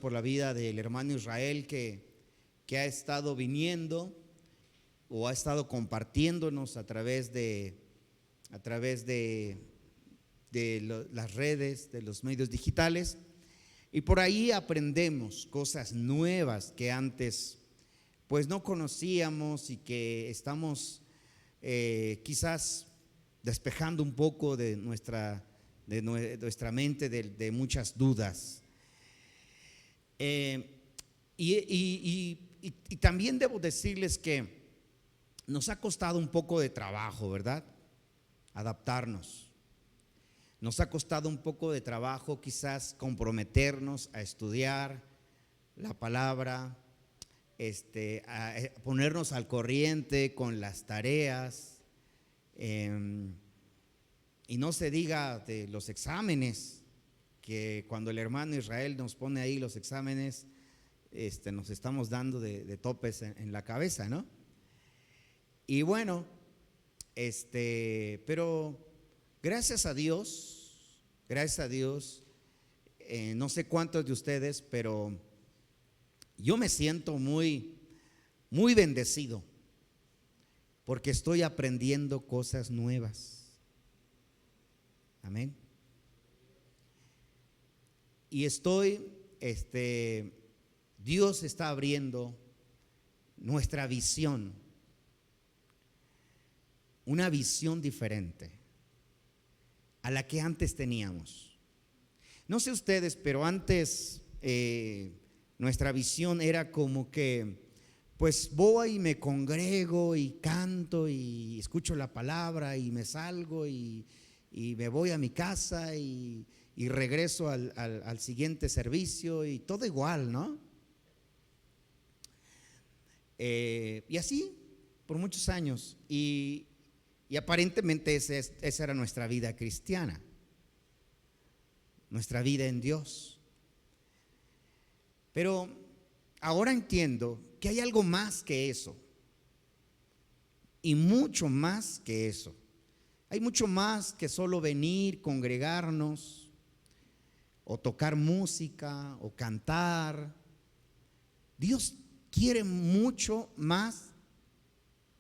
por la vida del hermano Israel que ha estado viniendo o ha estado compartiéndonos a través de las redes, de los medios digitales, y por ahí aprendemos cosas nuevas que antes pues no conocíamos y que estamos quizás despejando un poco de nuestra mente de muchas dudas. Y también debo decirles que nos ha costado un poco de trabajo, ¿verdad? Adaptarnos. Nos ha costado un poco de trabajo quizás comprometernos a estudiar la palabra, a ponernos al corriente con las tareas, y no se diga de los exámenes, que cuando el hermano Israel nos pone ahí los exámenes, nos estamos dando de topes en la cabeza, ¿no? Y bueno, pero gracias a Dios, no sé cuántos de ustedes, pero yo me siento muy, muy bendecido porque estoy aprendiendo cosas nuevas. Amén. Y Dios está abriendo nuestra visión, una visión diferente a la que antes teníamos. No sé ustedes, pero antes nuestra visión era como que pues voy y me congrego y canto y escucho la palabra y me salgo y me voy a mi casa y regreso al siguiente servicio y todo igual, ¿no? Y así por muchos años, y aparentemente esa era nuestra vida cristiana, nuestra vida en Dios. Pero ahora entiendo que hay algo más que eso, y mucho más que eso. Hay mucho más que solo venir, congregarnos, o tocar música, o cantar. Dios quiere mucho más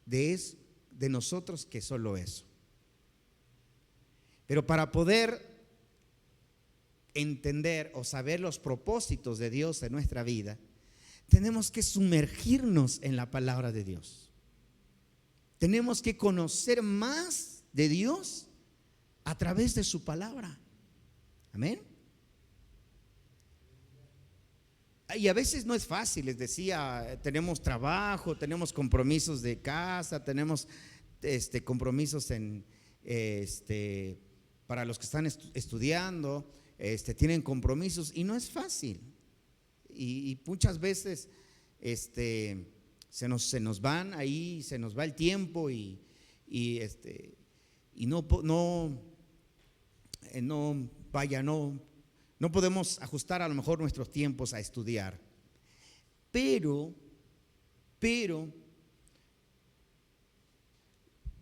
de nosotros que solo eso. Pero para poder entender o saber los propósitos de Dios en nuestra vida, tenemos que sumergirnos en la palabra de Dios. Tenemos que conocer más de Dios a través de su palabra. Amén. Y a veces no es fácil, les decía, tenemos trabajo, tenemos compromisos de casa, tenemos compromisos para los que están estudiando, tienen compromisos y no es fácil. Y muchas veces se nos van ahí, se nos va el tiempo y no podemos ajustar a lo mejor nuestros tiempos a estudiar. Pero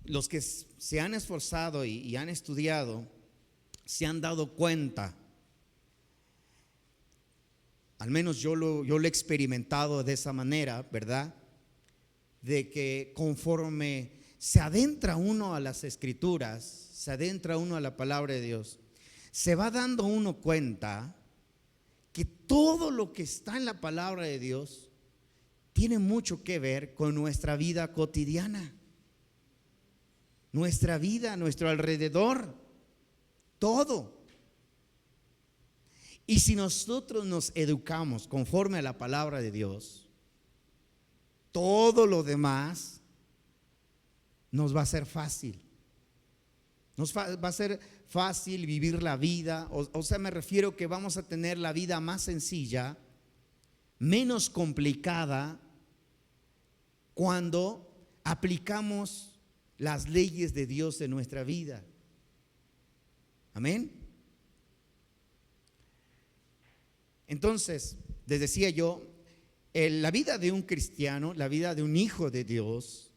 los que se han esforzado y han estudiado se han dado cuenta, al menos yo lo he experimentado de esa manera, ¿verdad? De que conforme se adentra uno a las Escrituras, se adentra uno a la palabra de Dios, se va dando uno cuenta que todo lo que está en la palabra de Dios tiene mucho que ver con nuestra vida cotidiana, nuestra vida, nuestro alrededor, todo. Y si nosotros nos educamos conforme a la palabra de Dios, todo lo demás nos va a ser fácil. Va a ser fácil vivir la vida, o sea, me refiero que vamos a tener la vida más sencilla, menos complicada, cuando aplicamos las leyes de Dios en nuestra vida. Amén. Entonces, les decía yo, la vida de un cristiano, la vida de un hijo de Dios,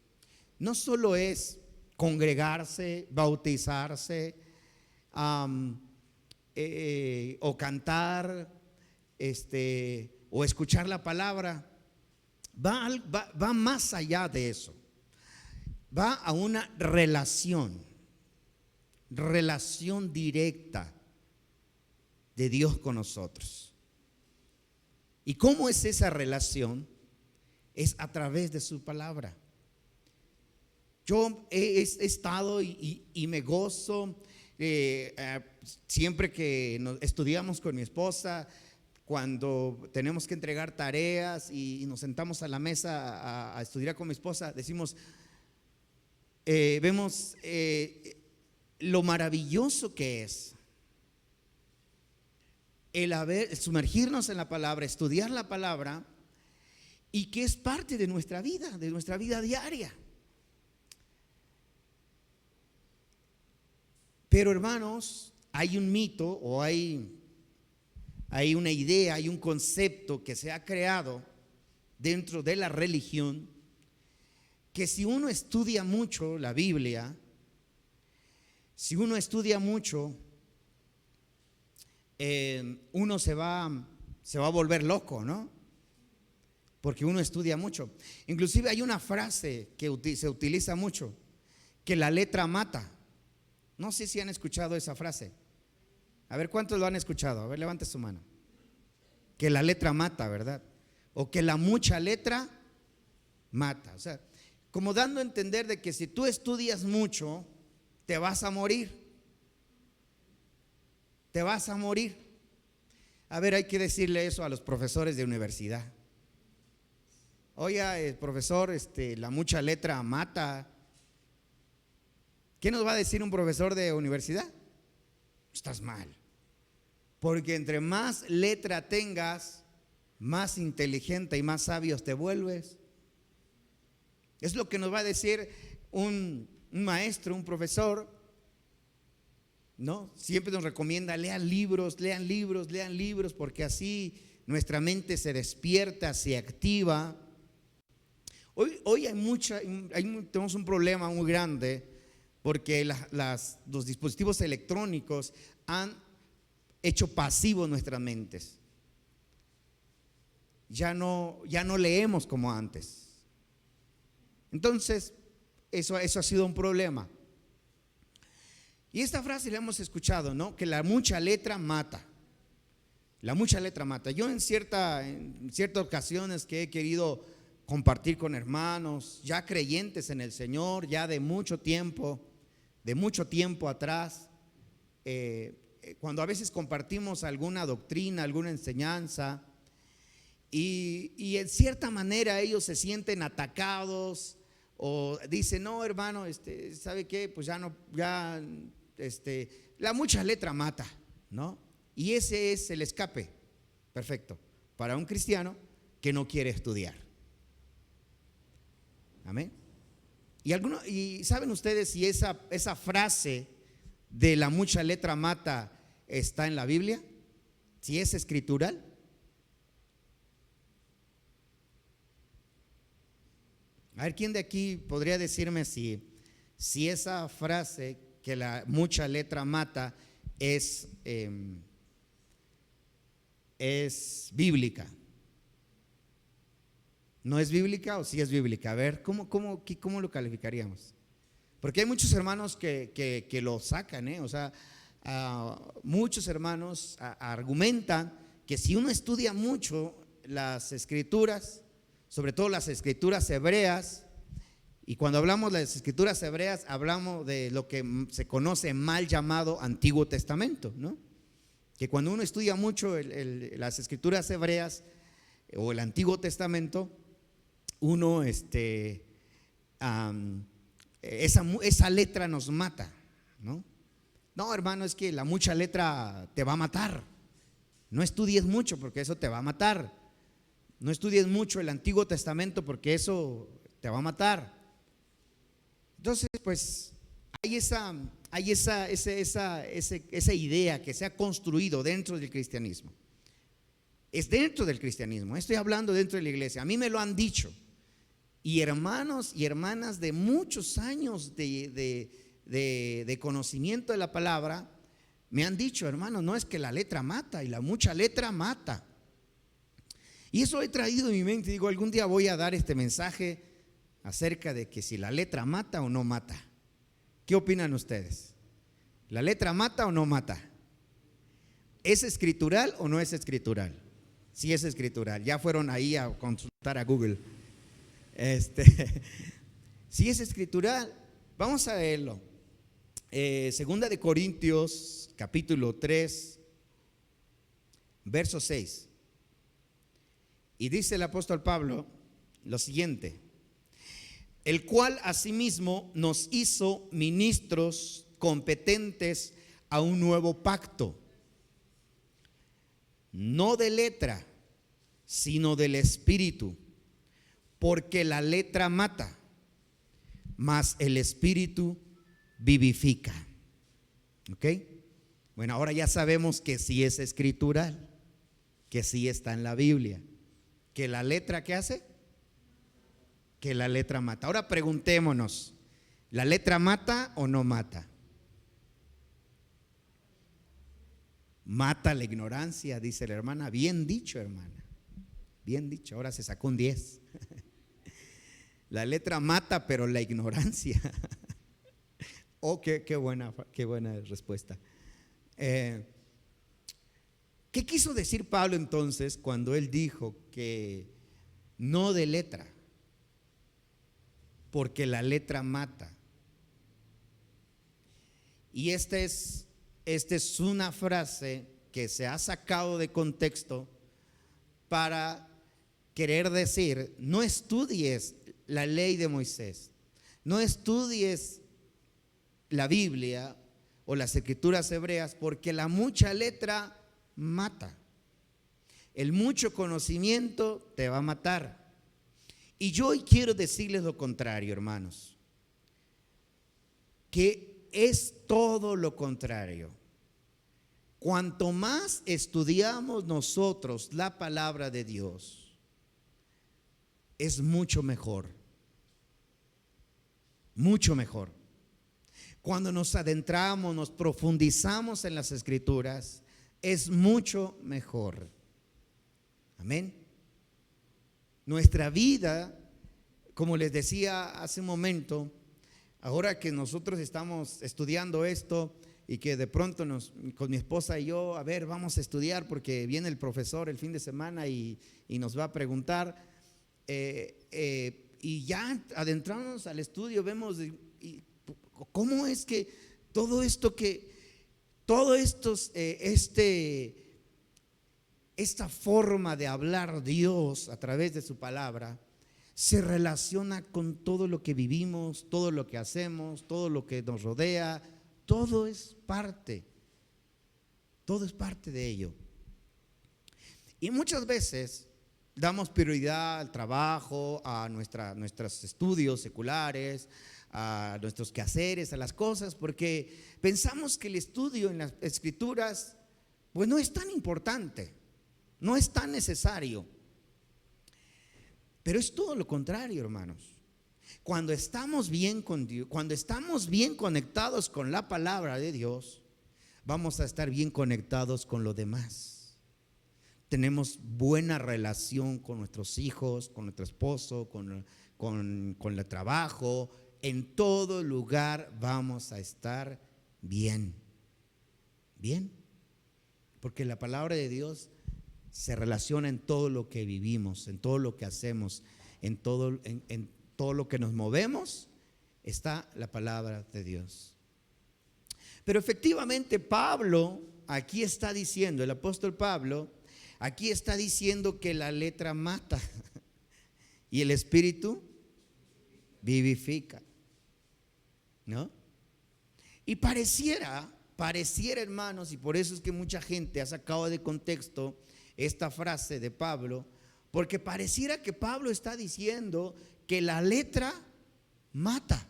no solo es congregarse, bautizarse, o cantar, o escuchar la palabra, va más allá de eso. Va a una relación directa de Dios con nosotros. ¿Y cómo es esa relación? Es a través de su palabra. Yo he estado y me gozo siempre que estudiamos con mi esposa, cuando tenemos que entregar tareas y nos sentamos a la mesa a estudiar con mi esposa, decimos, vemos lo maravilloso que es el sumergirnos en la palabra, estudiar la palabra, y que es parte de nuestra vida diaria. Pero hermanos, hay un mito o hay una idea, hay un concepto que se ha creado dentro de la religión, que si uno estudia mucho la Biblia, si uno estudia mucho, uno se va a volver loco, ¿no? Porque uno estudia mucho. Inclusive hay una frase que se utiliza mucho, que la letra mata. No sé si han escuchado esa frase. A ver, ¿cuántos lo han escuchado? A ver, levante su mano. Que la letra mata, ¿verdad? O que la mucha letra mata. O sea, como dando a entender de que si tú estudias mucho, te vas a morir. Te vas a morir. A ver, hay que decirle eso a los profesores de universidad. Oye, profesor, la mucha letra mata. ¿Qué nos va a decir un profesor de universidad? Estás mal. Porque entre más letra tengas, más inteligente y más sabios te vuelves. Es lo que nos va a decir un maestro, un profesor, ¿no? Siempre nos recomienda: lean libros, porque así nuestra mente se despierta, se activa. Hoy tenemos un problema muy grande, porque los dispositivos electrónicos han hecho pasivos nuestras mentes. Ya no leemos como antes. Entonces, eso ha sido un problema. Y esta frase la hemos escuchado, ¿no? Que la mucha letra mata. La mucha letra mata. Yo en ciertas ocasiones que he querido compartir con hermanos ya creyentes en el Señor, ya de mucho tiempo atrás, cuando a veces compartimos alguna doctrina, alguna enseñanza, y en cierta manera ellos se sienten atacados o dicen: no, hermano, ¿sabe qué? Pues la mucha letra mata, ¿no? Y ese es el escape perfecto para un cristiano que no quiere estudiar. Amén. Y saben ustedes si esa frase de la mucha letra mata está en la Biblia, si es escritural. A ver, ¿quién de aquí podría decirme si esa frase, que la mucha letra mata, es bíblica? ¿No es bíblica o sí es bíblica? A ver, ¿cómo lo calificaríamos? Porque hay muchos hermanos que lo sacan, o sea, muchos hermanos argumentan que si uno estudia mucho las escrituras, sobre todo las escrituras hebreas, y cuando hablamos de las escrituras hebreas, hablamos de lo que se conoce mal llamado Antiguo Testamento, ¿no? Que cuando uno estudia mucho las escrituras hebreas o el Antiguo Testamento, uno esa letra nos mata, ¿no? No, hermano, es que la mucha letra te va a matar. No estudies mucho porque eso te va a matar. No estudies mucho el Antiguo Testamento porque eso te va a matar. Entonces, pues hay esa idea que se ha construido dentro del cristianismo. Es dentro del cristianismo. Estoy hablando dentro de la iglesia. A mí me lo han dicho. Y hermanos y hermanas de muchos años de conocimiento de la palabra me han dicho: hermano, no es que la letra mata, y la mucha letra mata. Y eso he traído en mi mente. Digo, algún día voy a dar este mensaje acerca de que si la letra mata o no mata. ¿Qué opinan ustedes? ¿La letra mata o no mata? ¿Es escritural o no es escritural? Sí es escritural. Ya fueron ahí a consultar a Google. Si es escritural, vamos a leerlo. Segunda de Corintios, capítulo 3, verso 6. Y dice el apóstol Pablo lo siguiente: el cual asimismo nos hizo ministros competentes a un nuevo pacto, no de letra, sino del Espíritu, porque la letra mata, mas el Espíritu vivifica. ¿Ok? Bueno, ahora ya sabemos que sí es escritural, que sí está en la Biblia, que la letra, ¿qué hace? Que la letra mata. Ahora preguntémonos, ¿la letra mata o no mata? Mata la ignorancia, dice la hermana. Bien dicho, hermana. Bien dicho, ahora se sacó un 10. La letra mata, pero la ignorancia. Oh, qué buena respuesta. ¿Qué quiso decir Pablo entonces cuando él dijo que no de letra? Porque la letra mata. Y esta es una frase que se ha sacado de contexto para querer decir: no estudies la ley de Moisés, no estudies la Biblia o las escrituras hebreas, porque la mucha letra mata. El mucho conocimiento te va a matar. Y yo hoy quiero decirles lo contrario, hermanos, que es todo lo contrario. Cuanto más estudiamos nosotros la palabra de Dios, es mucho mejor. Mucho mejor. Cuando nos adentramos, nos profundizamos en las escrituras, es mucho mejor. Amén. Nuestra vida, como les decía hace un momento, ahora que nosotros estamos estudiando esto y que de pronto con mi esposa y yo, a ver, vamos a estudiar porque viene el profesor el fin de semana y nos va a preguntar, y ya adentrándonos al estudio vemos cómo es que esta forma de hablar Dios a través de su palabra se relaciona con todo lo que vivimos, todo lo que hacemos, todo lo que nos rodea. Todo es parte de ello. Y muchas veces damos prioridad al trabajo, a nuestros estudios seculares, a nuestros quehaceres, a las cosas, porque pensamos que el estudio en las escrituras pues no es tan importante, no es tan necesario. Pero es todo lo contrario, hermanos. Cuando estamos bien con Dios, cuando estamos bien conectados con la palabra de Dios, vamos a estar bien conectados con lo demás. Tenemos buena relación con nuestros hijos, con nuestro esposo, con el trabajo. En todo lugar vamos a estar bien. Bien. Porque la palabra de Dios se relaciona en todo lo que vivimos, en todo lo que hacemos, en todo lo que nos movemos, está la palabra de Dios. Pero efectivamente Pablo aquí está diciendo, el apóstol Pablo aquí está diciendo que la letra mata y el Espíritu vivifica, ¿no? Y pareciera, hermanos, y por eso es que mucha gente ha sacado de contexto esta frase de Pablo, porque pareciera que Pablo está diciendo que la letra mata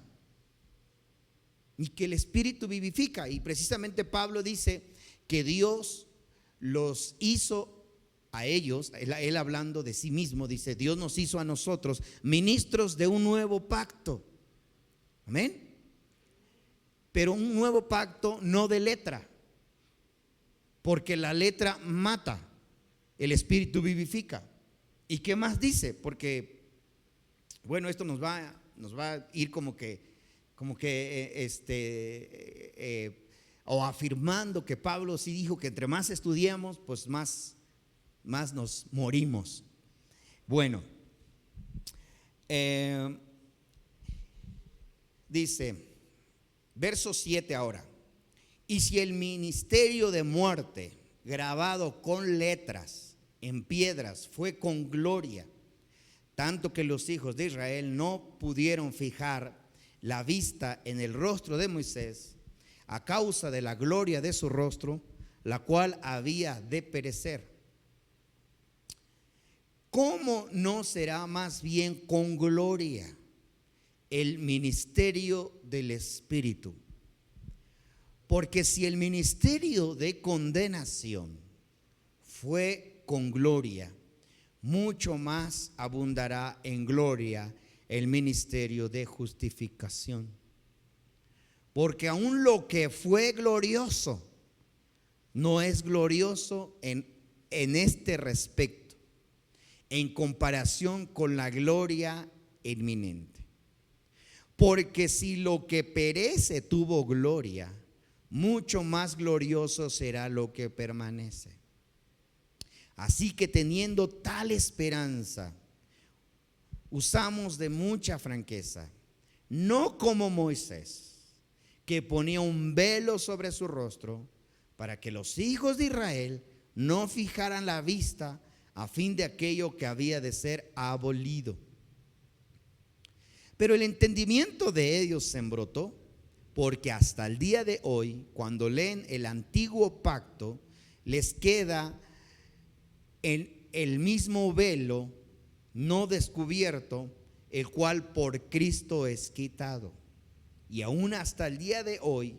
y que el Espíritu vivifica. Y precisamente Pablo dice que Dios los hizo a ellos, él hablando de sí mismo, dice: Dios nos hizo a nosotros ministros de un nuevo pacto. Amén. Pero un nuevo pacto no de letra, porque la letra mata, el Espíritu vivifica. ¿Y qué más dice? Porque, bueno, esto nos va a ir o afirmando que Pablo sí dijo que entre más estudiamos, pues más nos morimos. Bueno, dice, verso 7 ahora. Y si el ministerio de muerte, grabado con letras en piedras, fue con gloria, tanto que los hijos de Israel no pudieron fijar la vista en el rostro de Moisés, a causa de la gloria de su rostro, la cual había de perecer. ¿Cómo no será más bien con gloria el ministerio del Espíritu? Porque si el ministerio de condenación fue con gloria, mucho más abundará en gloria el ministerio de justificación. Porque aún lo que fue glorioso no es glorioso en este respecto, en comparación con la gloria inminente. Porque si lo que perece tuvo gloria, mucho más glorioso será lo que permanece. Así que teniendo tal esperanza, usamos de mucha franqueza, no como Moisés, que ponía un velo sobre su rostro, para que los hijos de Israel no fijaran la vista a fin de aquello que había de ser abolido. Pero el entendimiento de ellos se embrotó, porque hasta el día de hoy, cuando leen el antiguo pacto, les queda el mismo velo no descubierto, el cual por Cristo es quitado. Y aún hasta el día de hoy,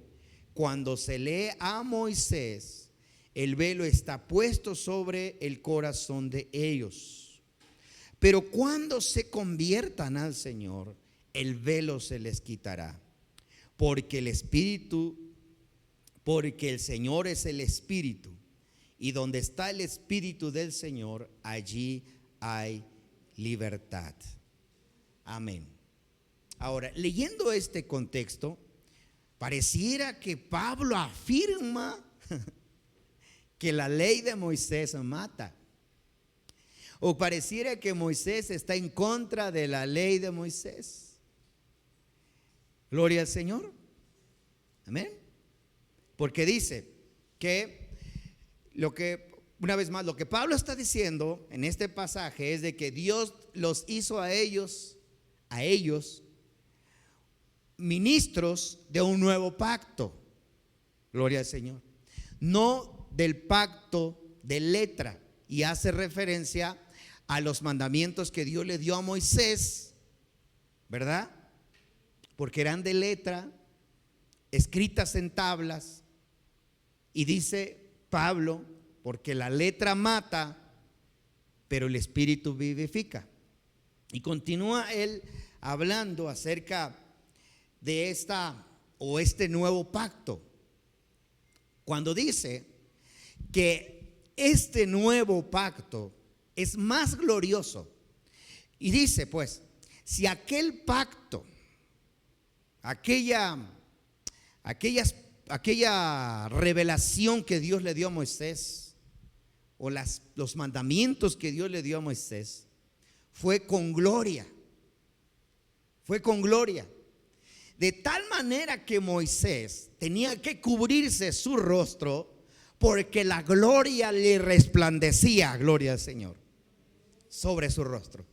cuando se lee a Moisés, el velo está puesto sobre el corazón de ellos. Pero cuando se conviertan al Señor, el velo se les quitará. Porque el Señor es el Espíritu, y donde está el Espíritu del Señor, allí hay libertad. Amén. Ahora, leyendo este contexto, pareciera que Pablo afirma que la ley de Moisés mata. O pareciera que Moisés está en contra de la ley de Moisés. Gloria al Señor. Amén. Porque dice que una vez más, lo que Pablo está diciendo en este pasaje es de que Dios los hizo a ellos ministros de un nuevo pacto. Gloria al Señor. No del pacto de letra, y hace referencia a los mandamientos que Dios le dio a Moisés, ¿verdad? Porque eran de letra, escritas en tablas, y dice Pablo, porque la letra mata, pero el Espíritu vivifica. Y continúa él hablando acerca de este nuevo pacto, cuando dice que este nuevo pacto es más glorioso. Y dice pues, si aquel pacto, aquella revelación que Dios le dio a Moisés, o los mandamientos que Dios le dio a Moisés, fue con gloria, de tal manera que Moisés tenía que cubrirse su rostro, porque la gloria le resplandecía, gloria al Señor, sobre su rostro.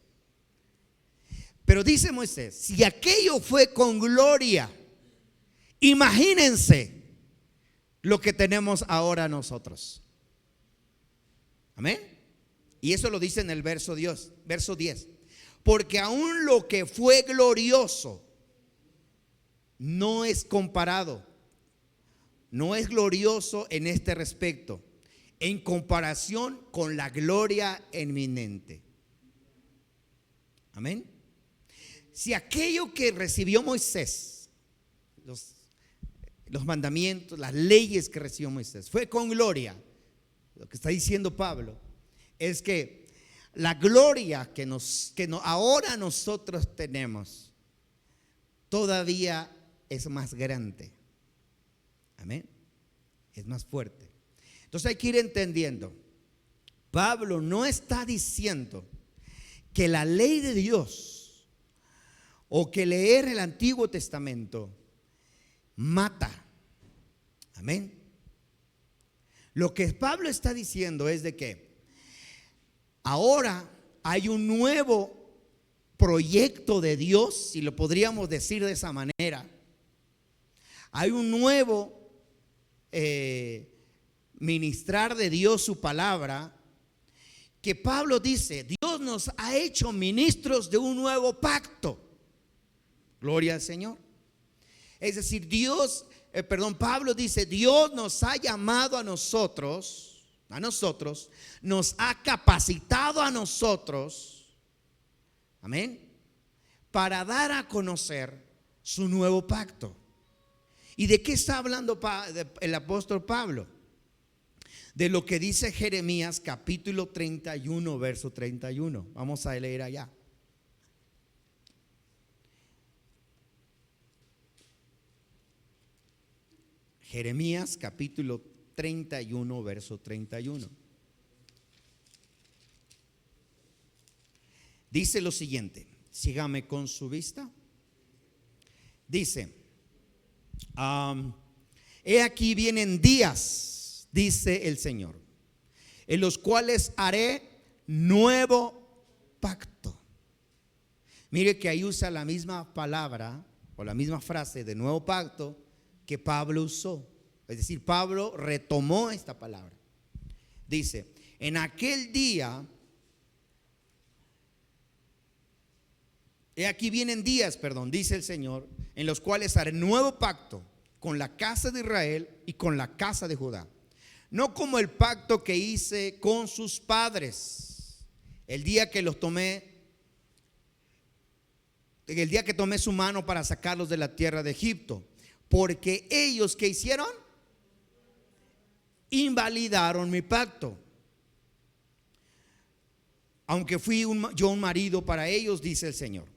Pero dice Moisés, si aquello fue con gloria, imagínense lo que tenemos ahora nosotros. Amén. Y eso lo dice en el verso 10. Porque aún lo que fue glorioso no es comparado, no es glorioso en este respecto, en comparación con la gloria inminente. Amén. Si aquello que recibió Moisés, los mandamientos, las leyes que recibió Moisés, fue con gloria, lo que está diciendo Pablo es que la gloria ahora nosotros tenemos, todavía es más grande. Amén. Es más fuerte. Entonces hay que ir entendiendo. Pablo no está diciendo que la ley de Dios o que leer el Antiguo Testamento mata. Amén. Lo que Pablo está diciendo es de que ahora hay un nuevo proyecto de Dios, si lo podríamos decir de esa manera. Hay un nuevo ministrar de Dios su palabra, que Pablo dice, Dios nos ha hecho ministros de un nuevo pacto. Gloria al Señor. Es decir, Pablo dice, Dios nos ha llamado a nosotros, nos ha capacitado a nosotros, amén, para dar a conocer su nuevo pacto. ¿Y de qué está hablando el apóstol Pablo? De lo que dice Jeremías capítulo 31, verso 31. Vamos a leer allá. Jeremías capítulo 31, verso 31. Dice lo siguiente, sígame con su vista. Dice, he aquí vienen días, dice el Señor, en los cuales haré nuevo pacto. Mire que ahí usa la misma palabra o la misma frase de nuevo pacto que Pablo usó. Es decir, Pablo retomó esta palabra. Dice, en aquel día, he aquí vienen días, dice el Señor, en los cuales haré nuevo pacto con la casa de Israel y con la casa de Judá. No como el pacto que hice con sus padres el día que tomé su mano para sacarlos de la tierra de Egipto. Porque ellos, ¿qué hicieron? Invalidaron mi pacto. Aunque fui yo un marido para ellos, dice el Señor.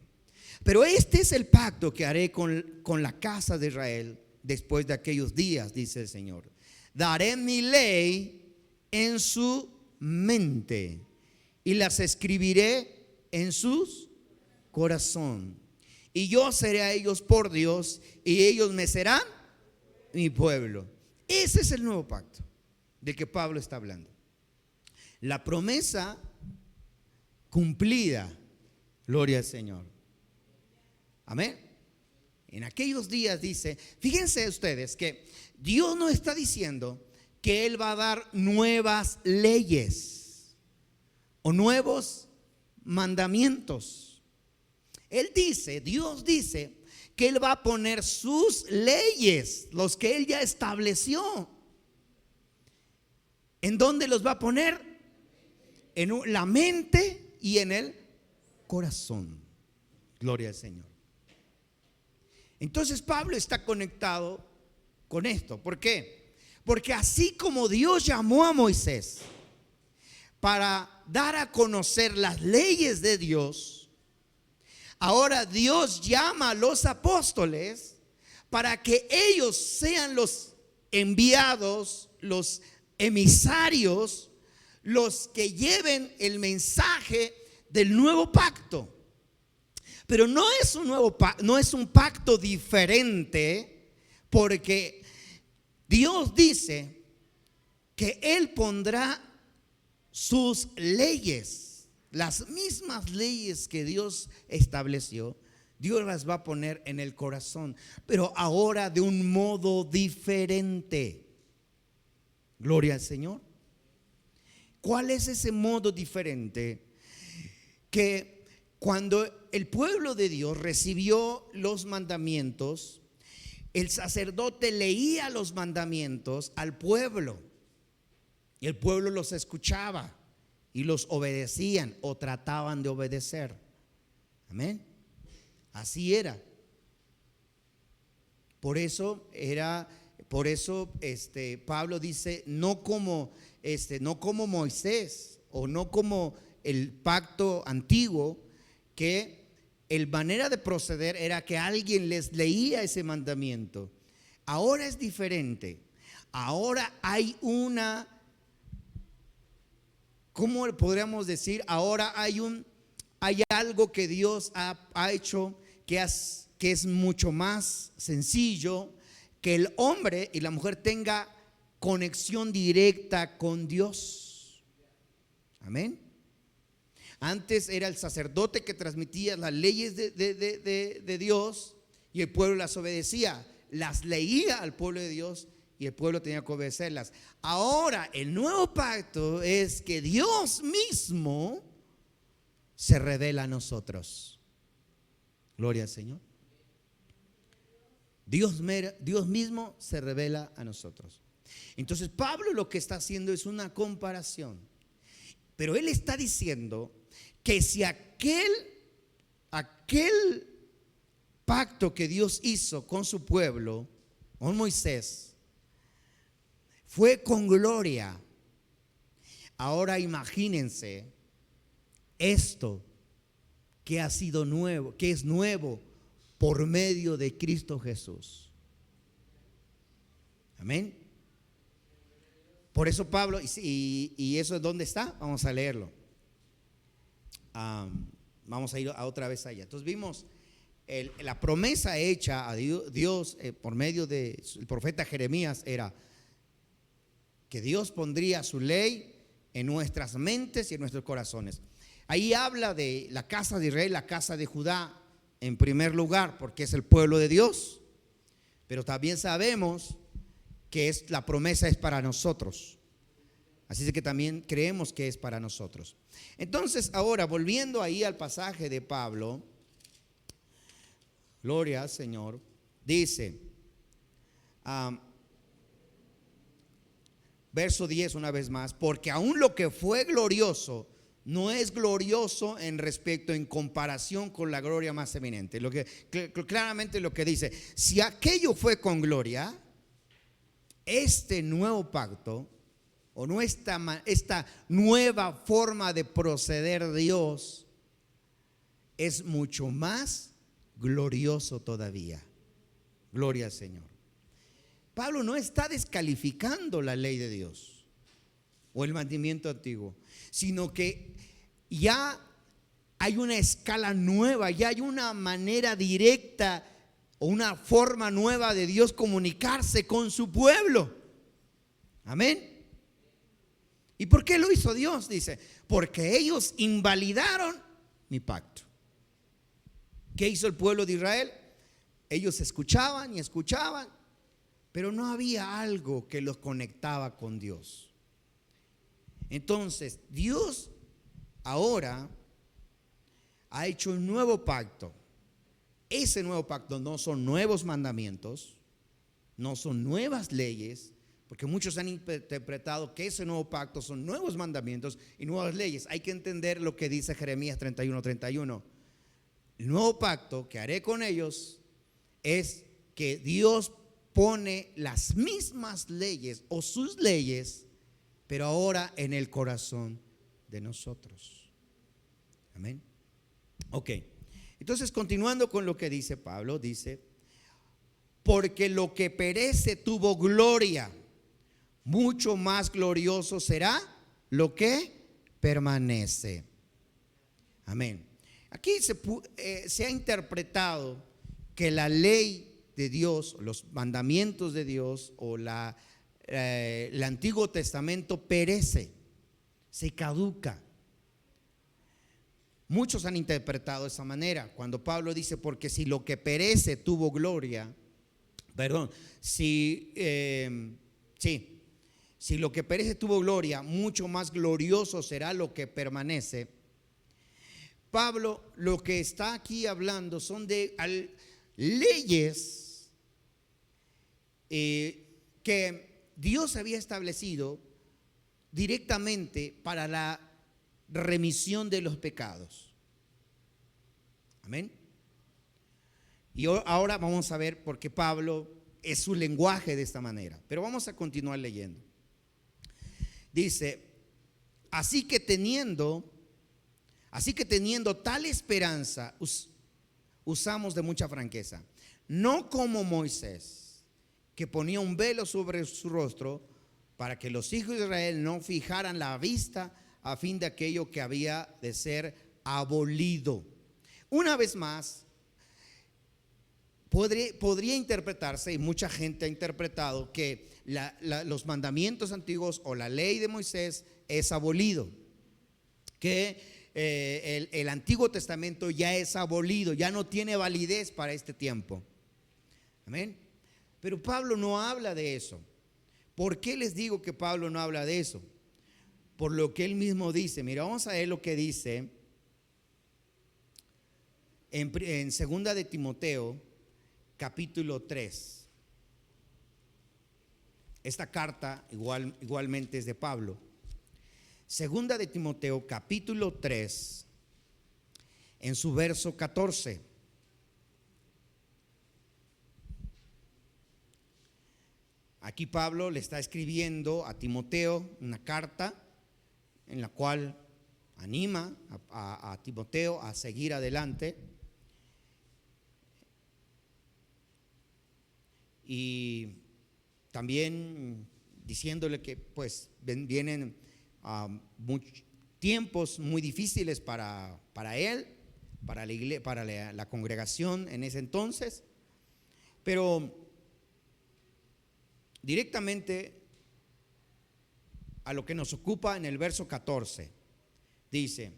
Pero este es el pacto que haré con la casa de Israel después de aquellos días, dice el Señor. Daré mi ley en su mente y las escribiré en su corazón. Y yo seré a ellos por Dios y ellos me serán mi pueblo. Ese es el nuevo pacto del que Pablo está hablando. La promesa cumplida. Gloria al Señor. Amén. En aquellos días dice, fíjense ustedes que Dios no está diciendo que Él va a dar nuevas leyes o nuevos mandamientos. Dios dice que Él va a poner sus leyes, los que Él ya estableció. ¿En dónde los va a poner? En la mente y en el corazón. Gloria al Señor. Entonces Pablo está conectado con esto. ¿Por qué? Porque así como Dios llamó a Moisés para dar a conocer las leyes de Dios, ahora Dios llama a los apóstoles para que ellos sean los enviados, los emisarios, los que lleven el mensaje del nuevo pacto. Pero no es un pacto diferente, porque Dios dice que Él pondrá sus leyes, las mismas leyes que Dios estableció, Dios las va a poner en el corazón, pero ahora de un modo diferente. Gloria al Señor. ¿Cuál es ese modo diferente? Que cuando el pueblo de Dios recibió los mandamientos, el sacerdote leía los mandamientos al pueblo y el pueblo los escuchaba y los obedecían o trataban de obedecer. Amén. Así era. Por eso Pablo dice, no como Moisés o no como el pacto antiguo, que la manera de proceder era que alguien les leía ese mandamiento. Ahora es diferente. Ahora hay ¿cómo podríamos decir? Ahora hay algo que Dios ha hecho que es mucho más sencillo, que el hombre y la mujer tenga conexión directa con Dios. Amén. Antes era el sacerdote que transmitía las leyes de Dios y el pueblo las obedecía, las leía al pueblo de Dios y el pueblo tenía que obedecerlas. Ahora el nuevo pacto es que Dios mismo se revela a nosotros. Gloria al Señor. Dios mismo se revela a nosotros. Entonces Pablo lo que está haciendo es una comparación, pero él está diciendo que si aquel pacto que Dios hizo con su pueblo, con Moisés, fue con gloria, ahora imagínense esto que ha sido nuevo, que es nuevo por medio de Cristo Jesús. Amén. Por eso Pablo, y eso es donde está, vamos a leerlo. Vamos a ir otra vez allá. Entonces vimos la promesa hecha a Dios por medio del profeta Jeremías era que Dios pondría su ley en nuestras mentes y en nuestros corazones. Ahí habla de la casa de Israel, la casa de Judá en primer lugar, porque es el pueblo de Dios, pero también sabemos que la promesa es para nosotros. Así es que también creemos que es para nosotros. Entonces ahora, volviendo ahí al pasaje de Pablo, gloria al Señor, dice, verso 10 una vez más, porque aún lo que fue glorioso no es glorioso en comparación con la gloria más eminente. Claramente lo que dice, si aquello fue con gloria, este nuevo pacto o no esta nueva forma de proceder de Dios es mucho más glorioso todavía. Gloria al Señor. Pablo no está descalificando la ley de Dios o el mandamiento antiguo, sino que ya hay una escala nueva, ya hay una manera directa o una forma nueva de Dios comunicarse con su pueblo. Amén. ¿Y por qué lo hizo Dios? Dice, porque ellos invalidaron mi pacto. ¿Qué hizo el pueblo de Israel? Ellos escuchaban y escuchaban, pero no había algo que los conectaba con Dios. Entonces, Dios ahora ha hecho un nuevo pacto. Ese nuevo pacto no son nuevos mandamientos, no son nuevas leyes, porque muchos han interpretado que ese nuevo pacto son nuevos mandamientos y nuevas leyes. Hay que entender lo que dice Jeremías 31:31. El nuevo pacto que haré con ellos es que Dios pone las mismas leyes o sus leyes, pero ahora en el corazón de nosotros. Amén. Ok. Entonces, continuando con lo que dice Pablo, dice, porque lo que perece tuvo gloria, mucho más glorioso será lo que permanece. Amén. Aquí se ha interpretado que la ley de Dios, los mandamientos de Dios o el Antiguo Testamento perece, se caduca. Muchos han interpretado de esa manera. Cuando Pablo dice, porque si lo que perece tuvo gloria, si lo que perece tuvo gloria, mucho más glorioso será lo que permanece. Pablo lo que está aquí hablando son de leyes que Dios había establecido directamente para la remisión de los pecados. Amén. Y ahora vamos a ver por qué Pablo es su lenguaje de esta manera. Pero vamos a continuar leyendo. Dice, así que teniendo Así que teniendo tal esperanza, usamos de mucha franqueza, no como Moisés, que ponía un velo sobre su rostro para que los hijos de Israel no fijaran la vista a fin de aquello que había de ser abolido. Una vez más, podría interpretarse, y mucha gente ha interpretado, que los mandamientos antiguos o la ley de Moisés es abolido, que el Antiguo Testamento ya es abolido, ya no tiene validez para este tiempo. Amén. Pero Pablo no habla de eso. ¿Por qué les digo que Pablo no habla de eso? Por lo que él mismo dice. Mira, vamos a ver lo que dice en segunda de Timoteo, capítulo 3. Esta carta igualmente es de Pablo. Segunda de Timoteo, capítulo 3, en su verso 14. Aquí Pablo le está escribiendo a Timoteo una carta en la cual anima a Timoteo a seguir adelante. Y también diciéndole que pues vienen tiempos muy difíciles para él, para la iglesia, para la congregación en ese entonces. Pero directamente a lo que nos ocupa en el verso 14, dice: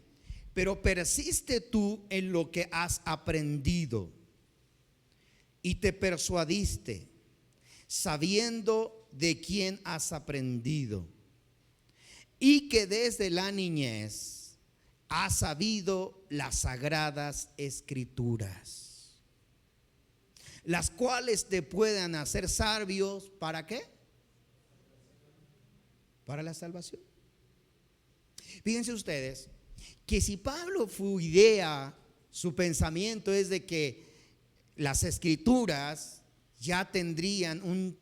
pero persiste tú en lo que has aprendido y te persuadiste, sabiendo de quién has aprendido, y que desde la niñez has sabido las sagradas escrituras, las cuales te puedan hacer sabios. ¿Para qué? Para la salvación. Fíjense ustedes que si Pablo, su pensamiento es de que las escrituras ya tendrían una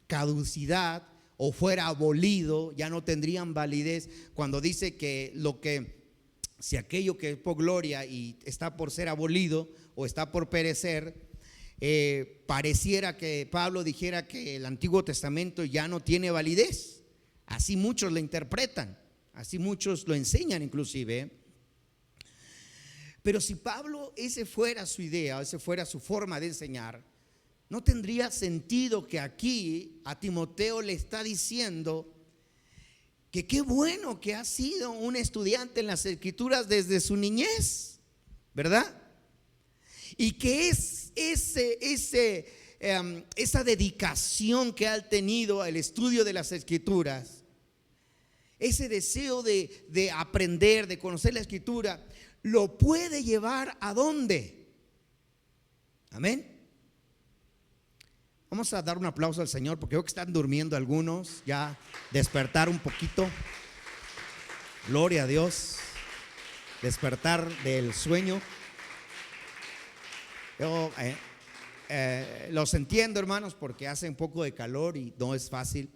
caducidad o fuera abolido, ya no tendrían validez, cuando dice que si aquello que es por gloria y está por ser abolido o está por perecer, pareciera que Pablo dijera que el Antiguo Testamento ya no tiene validez. Así muchos lo interpretan, así muchos lo enseñan inclusive. Pero si Pablo, ese fuera su idea, ese fuera su forma de enseñar, no tendría sentido que aquí a Timoteo le está diciendo que qué bueno que ha sido un estudiante en las Escrituras desde su niñez, ¿verdad? Y que es esa dedicación que ha tenido al estudio de las Escrituras, ese deseo de aprender, de conocer la Escritura, lo puede llevar ¿a dónde? Amén. Vamos a dar un aplauso al Señor porque veo que están durmiendo algunos, ya despertar un poquito. Gloria a Dios, despertar del sueño. Yo los entiendo, hermanos, porque hace un poco de calor y no es fácil,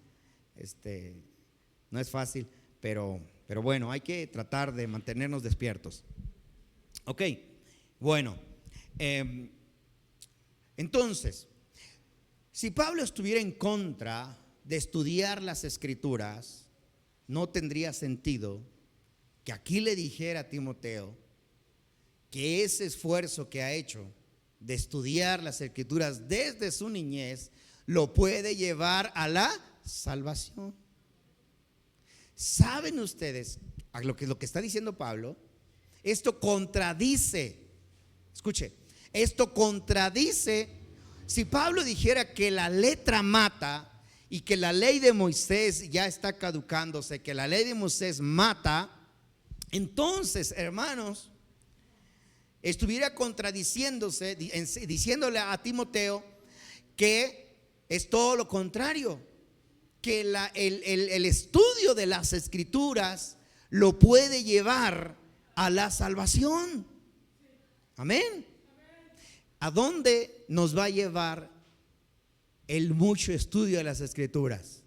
no es fácil, pero bueno, hay que tratar de mantenernos despiertos. Ok, bueno, entonces, si Pablo estuviera en contra de estudiar las Escrituras, no tendría sentido que aquí le dijera a Timoteo que ese esfuerzo que ha hecho de estudiar las Escrituras desde su niñez lo puede llevar a la salvación. ¿Saben ustedes lo que está diciendo Pablo? Esto contradice, escuche, esto contradice. Si Pablo dijera que la letra mata y que la ley de Moisés ya está caducándose, que la ley de Moisés mata, entonces, hermanos, estuviera contradiciéndose, diciéndole a Timoteo que es todo lo contrario, que el estudio de las Escrituras lo puede llevar a la salvación. Amén. ¿A dónde nos va a llevar el mucho estudio de las Escrituras?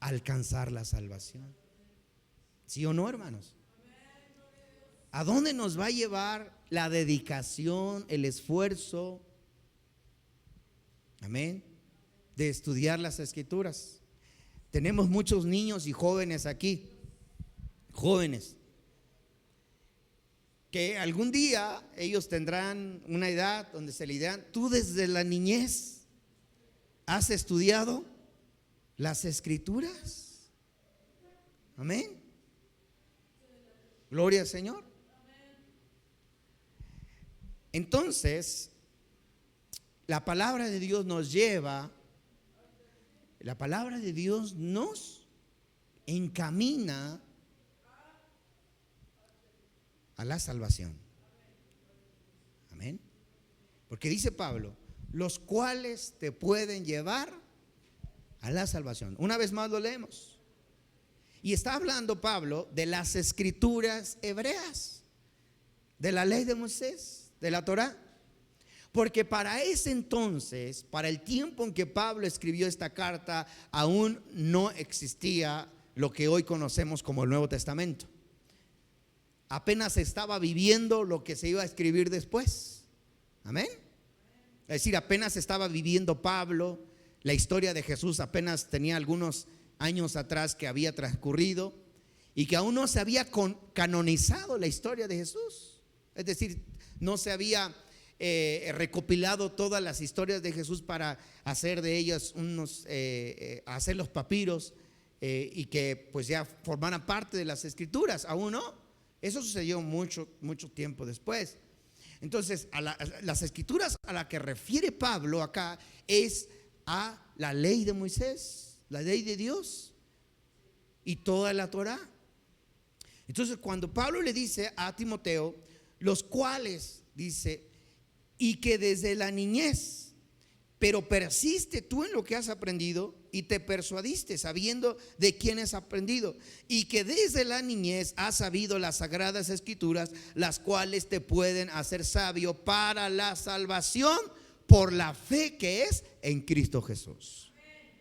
A alcanzar la salvación. ¿Sí o no, hermanos? ¿A dónde nos va a llevar la dedicación, el esfuerzo? Amén. De estudiar las Escrituras. Tenemos muchos niños y jóvenes aquí, jóvenes, que algún día ellos tendrán una edad donde se le dirán: tú desde la niñez has estudiado las Escrituras. Amén. Gloria al Señor. Entonces, la palabra de Dios nos lleva, la palabra de Dios nos encamina a la salvación. Amén. Porque dice Pablo: los cuales te pueden llevar a la salvación. Una vez más lo leemos. Y está hablando Pablo de las escrituras hebreas, de la ley de Moisés, de la Torá. Porque para ese entonces, para el tiempo en que Pablo escribió esta carta, aún no existía lo que hoy conocemos como el Nuevo Testamento. Apenas estaba viviendo lo que se iba a escribir después. Amén. Es decir, apenas estaba viviendo Pablo, la historia de Jesús apenas tenía algunos años atrás que había transcurrido, y que aún no se había canonizado la historia de Jesús. Es decir, no se había recopilado todas las historias de Jesús para hacer de ellas hacer los papiros, y que pues ya formaran parte de las Escrituras. Aún no. Eso sucedió mucho tiempo después. Entonces, las Escrituras a las que refiere Pablo acá es a la ley de Moisés, la ley de Dios y toda la Torá. Entonces, cuando Pablo le dice a Timoteo: los cuales, dice, y que desde la niñez, pero persiste tú en lo que has aprendido y te persuadiste sabiendo de quién has aprendido, y que desde la niñez has sabido las sagradas Escrituras, las cuales te pueden hacer sabio para la salvación por la fe que es en Cristo Jesús.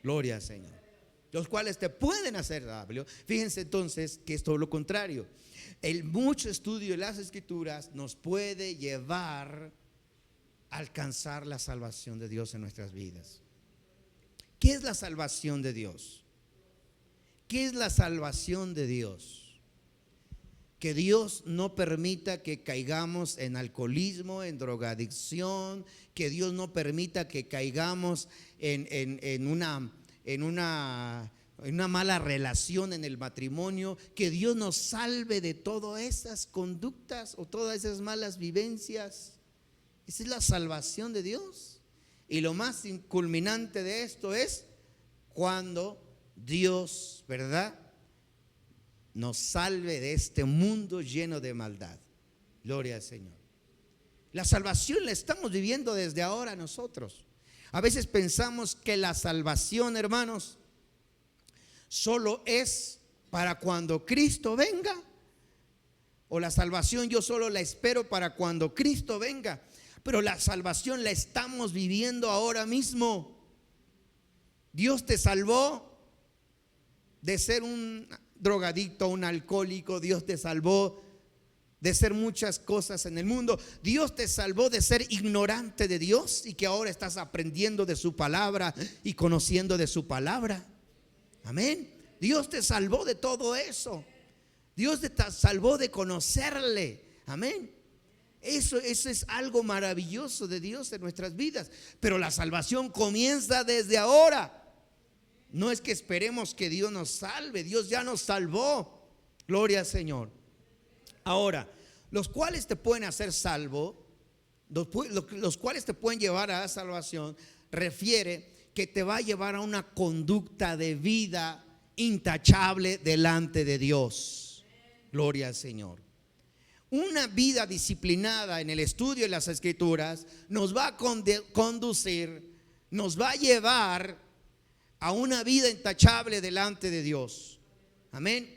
Gloria al Señor. Los cuales te pueden hacer sabio. Fíjense entonces que es todo lo contrario. El mucho estudio de las Escrituras nos puede llevar a alcanzar la salvación de Dios en nuestras vidas. ¿Qué es la salvación de Dios? ¿Qué es la salvación de Dios? Que Dios no permita que caigamos en alcoholismo, en drogadicción, que Dios no permita que caigamos en una mala relación en el matrimonio, que Dios nos salve de todas esas conductas o todas esas malas vivencias. Esa es la salvación de Dios. Y lo más culminante de esto es cuando Dios, ¿verdad?, nos salve de este mundo lleno de maldad. Gloria al Señor. La salvación la estamos viviendo desde ahora nosotros. A veces pensamos que la salvación, hermanos, solo es para cuando Cristo venga, o la salvación yo solo la espero para cuando Cristo venga. Pero la salvación la estamos viviendo ahora mismo. Dios te salvó de ser un drogadicto, un alcohólico. Dios te salvó de ser muchas cosas en el mundo. Dios te salvó de ser ignorante de Dios y que ahora estás aprendiendo de su palabra y conociendo de su palabra. Amén. Dios te salvó de todo eso. Dios te salvó de conocerle. Amén. Eso es algo maravilloso de Dios en nuestras vidas. Pero la salvación comienza desde ahora. No es que esperemos que Dios nos salve. Dios ya nos salvó. Gloria al Señor. Ahora, los cuales te pueden hacer salvo, los cuales te pueden llevar a la salvación, refiere que te va a llevar a una conducta de vida intachable delante de Dios. Gloria al Señor. Una vida disciplinada en el estudio de las Escrituras nos va a conducir, nos va a llevar a una vida intachable delante de Dios. Amén.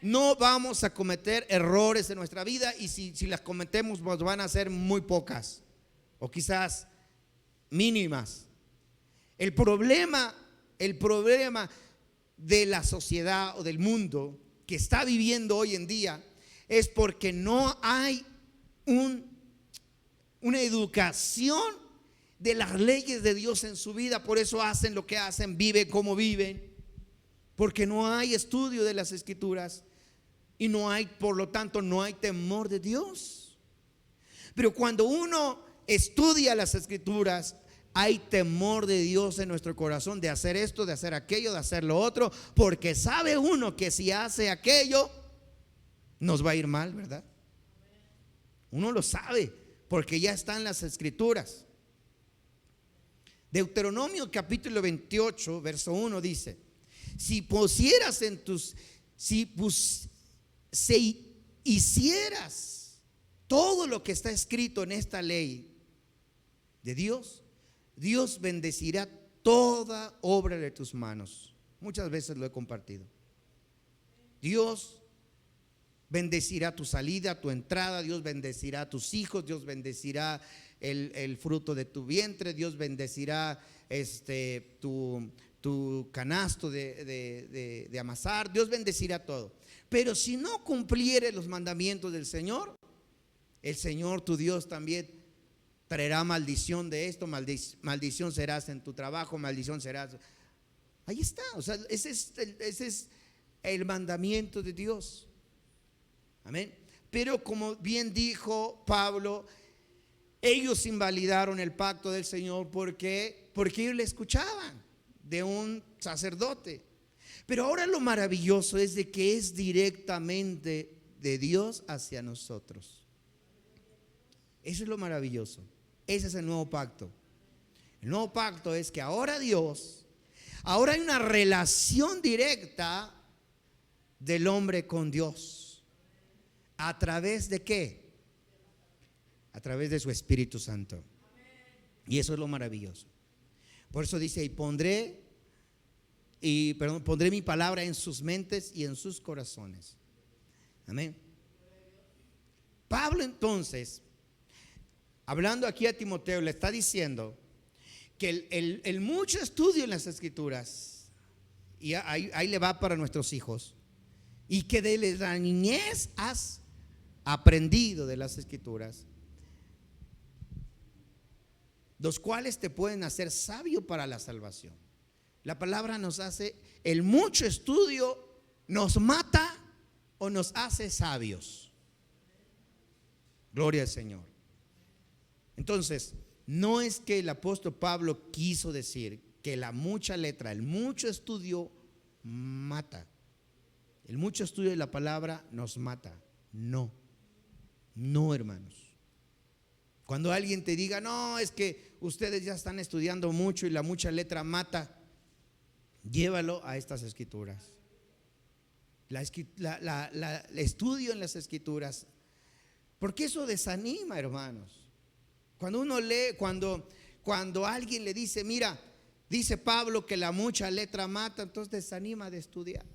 No vamos a cometer errores en nuestra vida, y si las cometemos, pues van a ser muy pocas o quizás mínimas. El problema de la sociedad o del mundo que está viviendo hoy en día es porque no hay una educación de las leyes de Dios en su vida. Por eso hacen lo que hacen, viven como viven, porque no hay estudio de las Escrituras y no hay, por lo tanto, no hay temor de Dios. Pero cuando uno estudia las Escrituras, hay temor de Dios en nuestro corazón, de hacer esto, de hacer aquello, de hacer lo otro, porque sabe uno que si hace aquello nos va a ir mal, ¿verdad? Uno lo sabe porque ya están las Escrituras. Deuteronomio capítulo 28 verso 1 dice: si hicieras todo lo que está escrito en esta ley de Dios, Dios bendecirá toda obra de tus manos. Muchas veces lo he compartido. Dios bendecirá tu salida, tu entrada. Dios bendecirá a tus hijos. Dios bendecirá el fruto de tu vientre. Dios bendecirá tu canasto de amasar. Dios bendecirá todo. Pero si no cumplieres los mandamientos del Señor, el Señor tu Dios también traerá maldición de esto, maldición serás en tu trabajo, maldición serás. Ahí está, o sea, ese es el mandamiento de Dios. Amén. Pero como bien dijo Pablo, ellos invalidaron el pacto del Señor porque ellos le escuchaban de un sacerdote. Pero ahora lo maravilloso es de que es directamente de Dios hacia nosotros. Eso es lo maravilloso. Ese es el nuevo pacto. El nuevo pacto es que ahora ahora hay una relación directa del hombre con Dios. ¿A través de qué? A través de su Espíritu Santo. Y eso es lo maravilloso. Por eso dice: pondré mi palabra en sus mentes y en sus corazones. Amén. Pablo entonces, hablando aquí a Timoteo, le está diciendo que el mucho estudio en las Escrituras, y ahí le va para nuestros hijos, y que de la niñez has aprendido de las Escrituras, los cuales te pueden hacer sabio para la salvación. La palabra nos hace, el mucho estudio nos mata o nos hace sabios. Gloria al Señor. Entonces, no es que el apóstol Pablo quiso decir que la mucha letra, el mucho estudio mata. El mucho estudio de la palabra nos mata. No, hermanos. Cuando alguien te diga: no, es que ustedes ya están estudiando mucho y la mucha letra mata, llévalo a estas Escrituras. El estudio en las Escrituras, porque eso desanima, hermanos. Cuando uno lee, cuando alguien le dice: mira, dice Pablo que la mucha letra mata, entonces desanima de estudiar.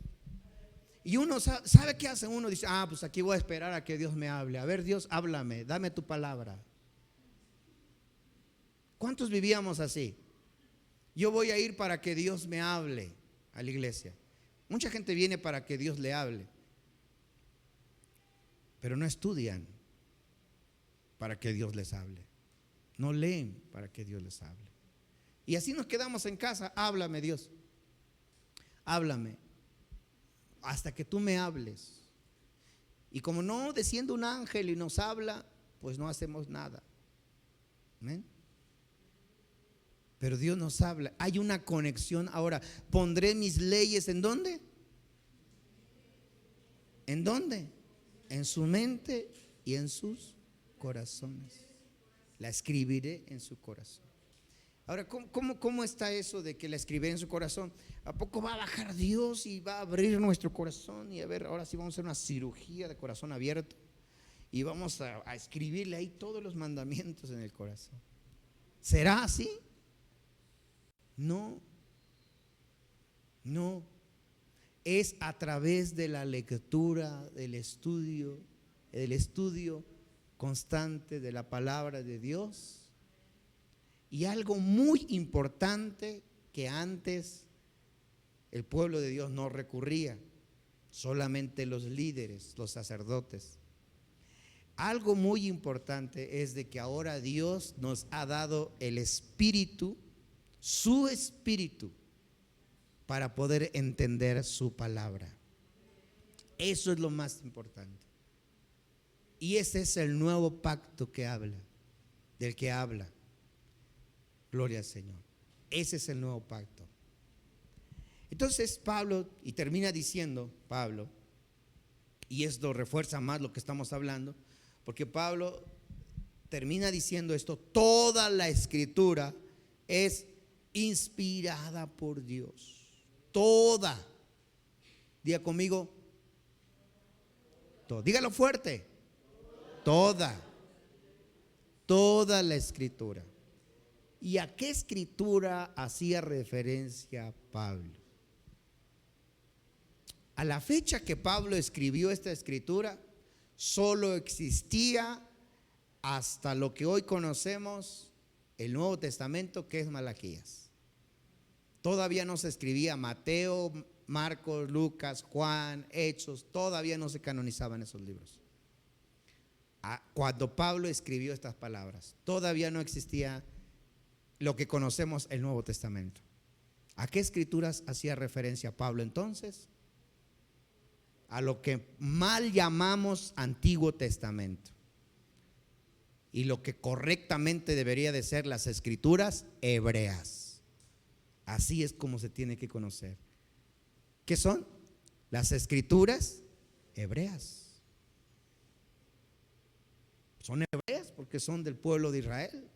Y uno sabe qué hace uno, dice: pues aquí voy a esperar a que Dios me hable. A ver, Dios, háblame, dame tu palabra. ¿Cuántos vivíamos así? Yo voy a ir para que Dios me hable a la iglesia. Mucha gente viene para que Dios le hable, pero no estudian para que Dios les hable. No leen para que Dios les hable. Y así nos quedamos en casa: háblame, Dios, háblame, hasta que tú me hables. Y como no desciende un ángel y nos habla, pues no hacemos nada. ¿Amén? Pero Dios nos habla. Hay una conexión. Ahora, pondré mis leyes ¿en dónde? ¿En dónde? En su mente y en sus corazones. La escribiré en su corazón. Ahora, ¿cómo está eso de que la escribiré en su corazón? ¿A poco va a bajar Dios y va a abrir nuestro corazón? Y a ver, ahora sí vamos a hacer una cirugía de corazón abierto y vamos a escribirle ahí todos los mandamientos en el corazón. ¿Será así? No. Es a través de la lectura, del estudio constante de la palabra de Dios. Y algo muy importante que antes el pueblo de Dios no recurría, solamente los líderes, los sacerdotes, algo muy importante es de que ahora Dios nos ha dado el Espíritu, su Espíritu, para poder entender su palabra. Eso es lo más importante. Y ese es el nuevo pacto que habla, del que habla. Gloria al Señor. Ese es el nuevo pacto. Entonces Pablo, y termina diciendo Pablo, y esto refuerza más lo que estamos hablando, porque Pablo termina diciendo esto: toda la escritura es inspirada por Dios. Toda. Diga conmigo. Todo. Dígalo fuerte. Toda. Toda la escritura. ¿Y a qué escritura hacía referencia Pablo? A la fecha que Pablo escribió esta escritura, solo existía hasta lo que hoy conocemos el Nuevo Testamento, que es Malaquías. Todavía no se escribía Mateo, Marcos, Lucas, Juan, Hechos, todavía no se canonizaban esos libros. Cuando Pablo escribió estas palabras, todavía no existía lo que conocemos el Nuevo Testamento. ¿A qué escrituras hacía referencia Pablo entonces? A lo que mal llamamos Antiguo Testamento, y lo que correctamente debería de ser las escrituras hebreas. Así es como se tiene que conocer. ¿Qué son? Las escrituras hebreas. Son hebreas porque son del pueblo de Israel.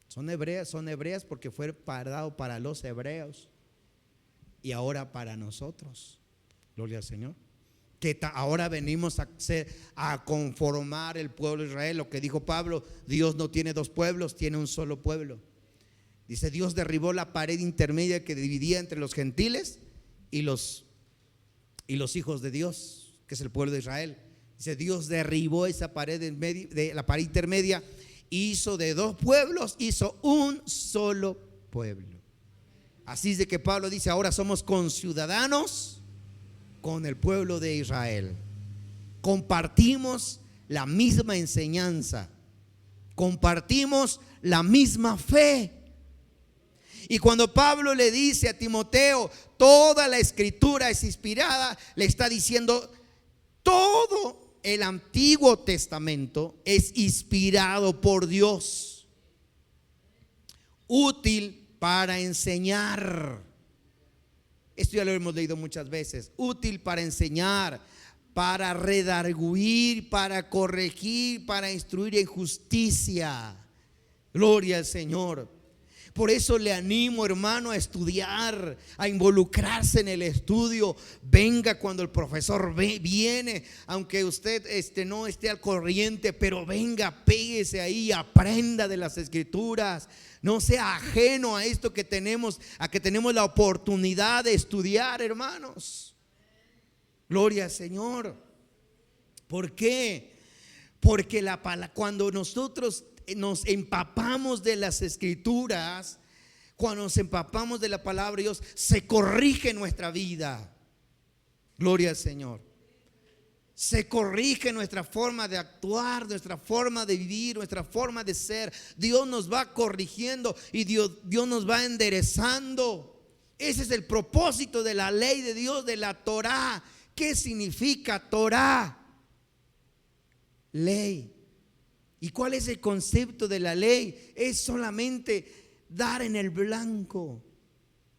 Son hebreas porque fue dado para los hebreos y ahora para nosotros. Gloria al Señor. Que ahora venimos a conformar el pueblo de Israel. Lo que dijo Pablo: Dios no tiene dos pueblos, tiene un solo pueblo. Dice: Dios derribó la pared intermedia que dividía entre los gentiles y los hijos de Dios, que es el pueblo de Israel. Dice: Dios derribó esa pared de la pared intermedia, hizo de dos pueblos, hizo un solo pueblo. Así es de que Pablo dice: ahora somos conciudadanos con el pueblo de Israel. Compartimos la misma enseñanza, compartimos la misma fe. Y cuando Pablo le dice a Timoteo: toda la escritura es inspirada, le está diciendo: todo el Antiguo Testamento es inspirado por Dios, útil para enseñar. Esto ya lo hemos leído muchas veces. Útil para enseñar, para redarguir, para corregir, para instruir en justicia. Gloria al Señor. Por eso le animo, hermano, a estudiar, a involucrarse en el estudio. Venga cuando el profesor viene, aunque usted no esté al corriente, pero venga, péguese ahí, aprenda de las escrituras. No sea ajeno a esto que tenemos, a que tenemos la oportunidad de estudiar, hermanos. Gloria al Señor. ¿Por qué? Porque cuando nosotros nos empapamos de las escrituras, cuando nos empapamos de la palabra de Dios, se corrige nuestra vida. Gloria al Señor. Se corrige nuestra forma de actuar, nuestra forma de vivir, nuestra forma de ser. Dios nos va corrigiendo y Dios nos va enderezando. Ese es el propósito de la ley de Dios, de la Torá. ¿Qué significa Torá? Ley. ¿Y cuál es el concepto de la ley? Es solamente dar en el blanco,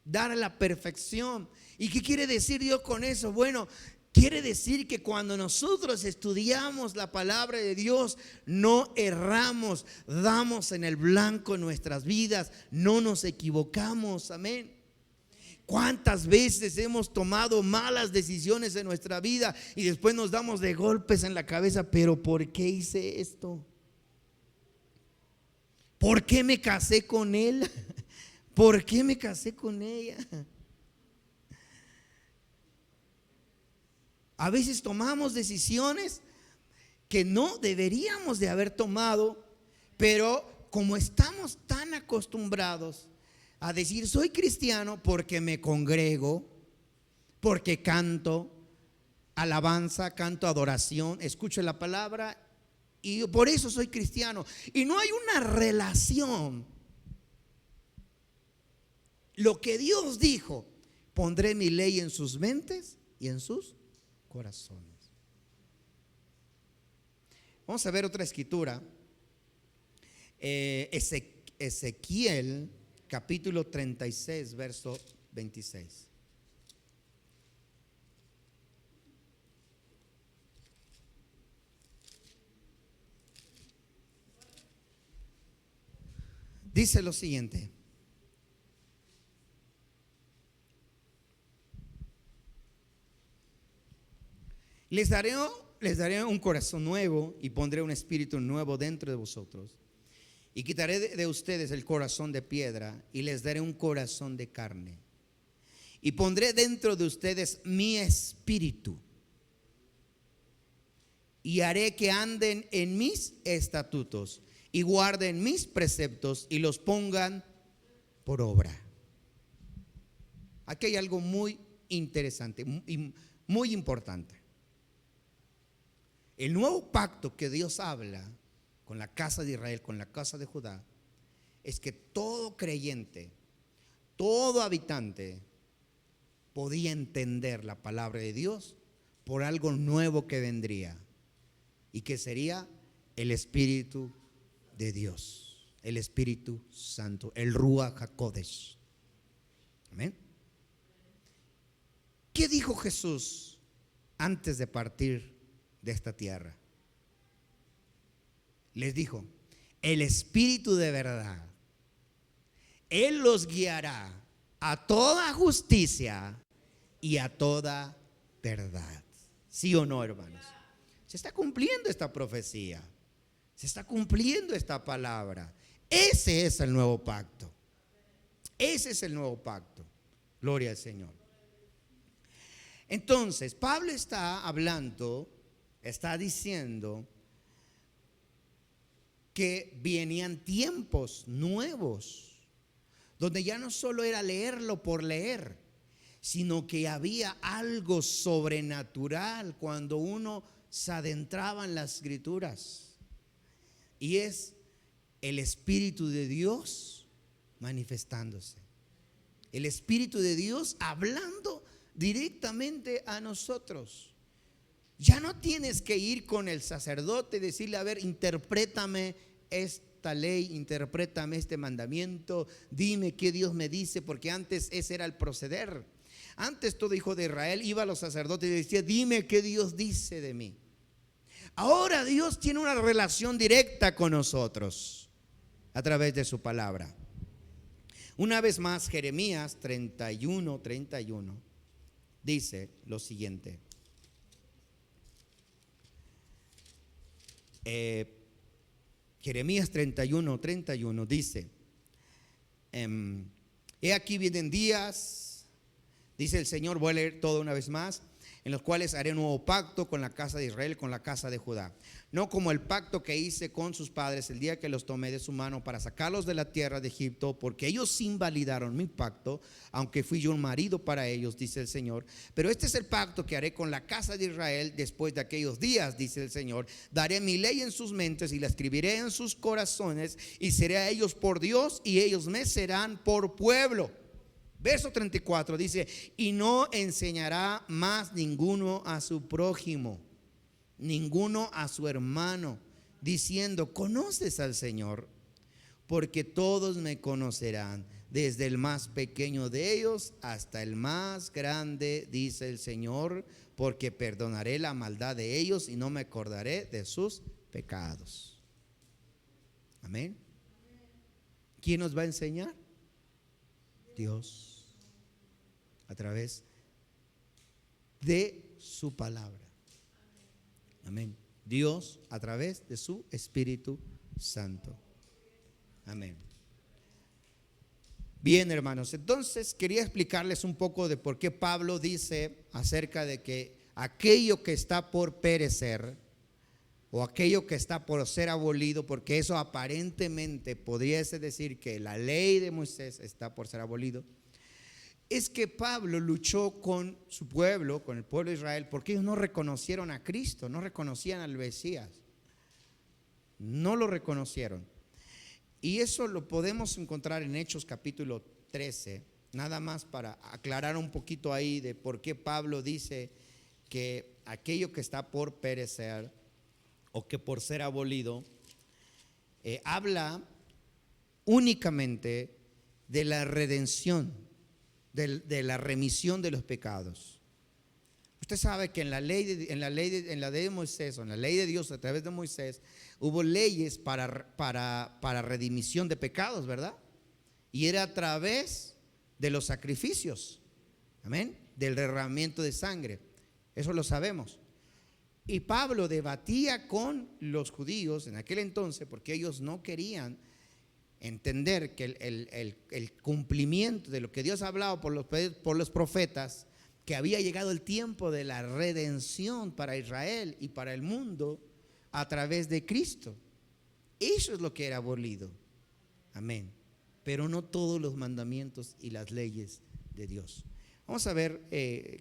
dar a la perfección. ¿Y qué quiere decir Dios con eso? Bueno, quiere decir que cuando nosotros estudiamos la palabra de Dios, no erramos, damos en el blanco en nuestras vidas, no nos equivocamos. Amén. ¿Cuántas veces hemos tomado malas decisiones en nuestra vida y después nos damos de golpes en la cabeza? Pero ¿por qué hice esto? ¿Por qué me casé con él? ¿Por qué me casé con ella? A veces tomamos decisiones que no deberíamos de haber tomado, pero como estamos tan acostumbrados a decir soy cristiano porque me congrego, porque canto alabanza, canto adoración, escucho la palabra Y por eso soy cristiano. Y no hay una relación. Lo que Dios dijo, pondré mi ley en sus mentes y en sus corazones. Vamos a ver otra escritura. Ezequiel capítulo 36, verso 26. Dice lo siguiente: les daré un corazón nuevo y pondré un espíritu nuevo dentro de vosotros. Y quitaré de ustedes el corazón de piedra y les daré un corazón de carne. Y pondré dentro de ustedes mi espíritu. Y haré que anden en mis estatutos y guarden mis preceptos y los pongan por obra. Aquí hay algo muy interesante y muy importante. El nuevo pacto que Dios habla con la casa de Israel, con la casa de Judá, es que todo creyente, todo habitante podía entender la palabra de Dios por algo nuevo que vendría, y que sería el Espíritu de Dios, el Espíritu Santo, el Ruach HaKodesh. Amén. ¿Qué dijo Jesús antes de partir de esta tierra? Les dijo: el Espíritu de verdad, Él los guiará a toda justicia y a toda verdad. ¿Sí o no, hermanos? Se está cumpliendo esta profecía, se está cumpliendo esta palabra. Ese es el nuevo pacto. Ese es el nuevo pacto. Gloria al Señor. Entonces, Pablo está hablando, está diciendo que venían tiempos nuevos, donde ya no solo era leerlo por leer, sino que había algo sobrenatural cuando uno se adentraba en las escrituras. Y es el Espíritu de Dios manifestándose. El Espíritu de Dios hablando directamente a nosotros. Ya no tienes que ir con el sacerdote y decirle: a ver, interprétame esta ley, interprétame este mandamiento, dime qué Dios me dice, porque antes ese era el proceder. Antes todo hijo de Israel iba a los sacerdotes y decía: dime qué Dios dice de mí. Ahora Dios tiene una relación directa con nosotros a través de su palabra. Una vez más, Jeremías 31 dice lo siguiente. Jeremías 31 dice: he aquí vienen días, dice el Señor, voy a leer todo una vez más, en los cuales haré un nuevo pacto con la casa de Israel, con la casa de Judá, no como el pacto que hice con sus padres el día que los tomé de su mano para sacarlos de la tierra de Egipto, porque ellos invalidaron mi pacto, aunque fui yo un marido para ellos, dice el Señor. Pero este es el pacto que haré con la casa de Israel después de aquellos días, dice el Señor. Daré mi ley en sus mentes y la escribiré en sus corazones, y seré a ellos por Dios y ellos me serán por pueblo. Verso 34 dice: y no enseñará más ninguno a su prójimo, ninguno a su hermano, diciendo: ¿conoces al Señor? Porque todos me conocerán, desde el más pequeño de ellos hasta el más grande, dice el Señor, porque perdonaré la maldad de ellos y no me acordaré de sus pecados. Amén. ¿Quién nos va a enseñar? Dios, a través de su palabra. Amén. Dios a través de su Espíritu Santo. Amén. Bien, hermanos, entonces quería explicarles un poco de por qué Pablo dice acerca de que aquello que está por perecer o aquello que está por ser abolido, porque eso aparentemente podríase decir que la ley de Moisés está por ser abolido, es que Pablo luchó con su pueblo, con el pueblo de Israel, porque ellos no reconocieron a Cristo, no reconocían al Mesías. no lo reconocieron. Y eso lo podemos encontrar en Hechos capítulo 13, nada más para aclarar un poquito ahí de por qué Pablo dice que aquello que está por perecer o que por ser abolido, habla únicamente de la redención, de la remisión de los pecados. Usted sabe que en la ley de Moisés, o en la ley de Dios a través de Moisés, hubo leyes para redimisión de pecados, ¿verdad? Y era a través de los sacrificios, amén, del derramamiento de sangre. Eso lo sabemos. Y Pablo debatía con los judíos en aquel entonces porque ellos no querían entender que el cumplimiento de lo que Dios ha hablado por los profetas, que había llegado el tiempo de la redención para Israel y para el mundo a través de Cristo. Eso es lo que era abolido. Amén. Pero no todos los mandamientos y las leyes de Dios. Vamos a ver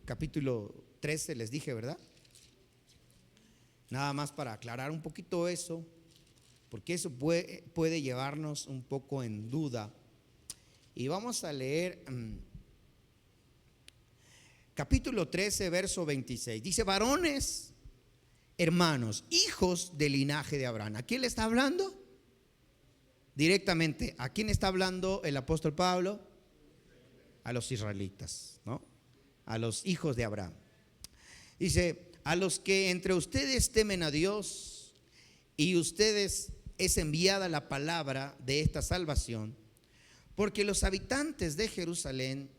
capítulo 13, les dije, ¿verdad? Nada más para aclarar un poquito eso, porque eso puede llevarnos un poco en duda. Y vamos a leer capítulo 13, verso 26. Dice: varones, hermanos, hijos del linaje de Abraham. ¿A quién le está hablando? Directamente, ¿a quién está hablando el apóstol Pablo? A los israelitas, ¿no? A los hijos de Abraham. Dice: a los que entre ustedes temen a Dios y ustedes es enviada la palabra de esta salvación, porque los habitantes de Jerusalén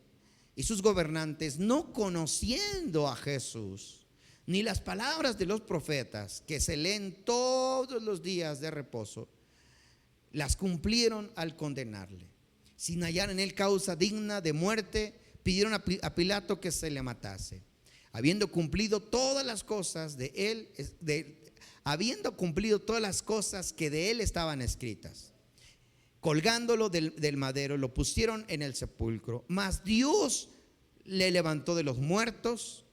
y sus gobernantes, no conociendo a Jesús, ni las palabras de los profetas que se leen todos los días de reposo, las cumplieron al condenarle. Sin hallar en él causa digna de muerte, pidieron a Pilato que se le matase. Habiendo cumplido todas las cosas de él, habiendo cumplido todas las cosas que de él estaban escritas, colgándolo del madero, lo pusieron en el sepulcro. Mas Dios le levantó de los muertos,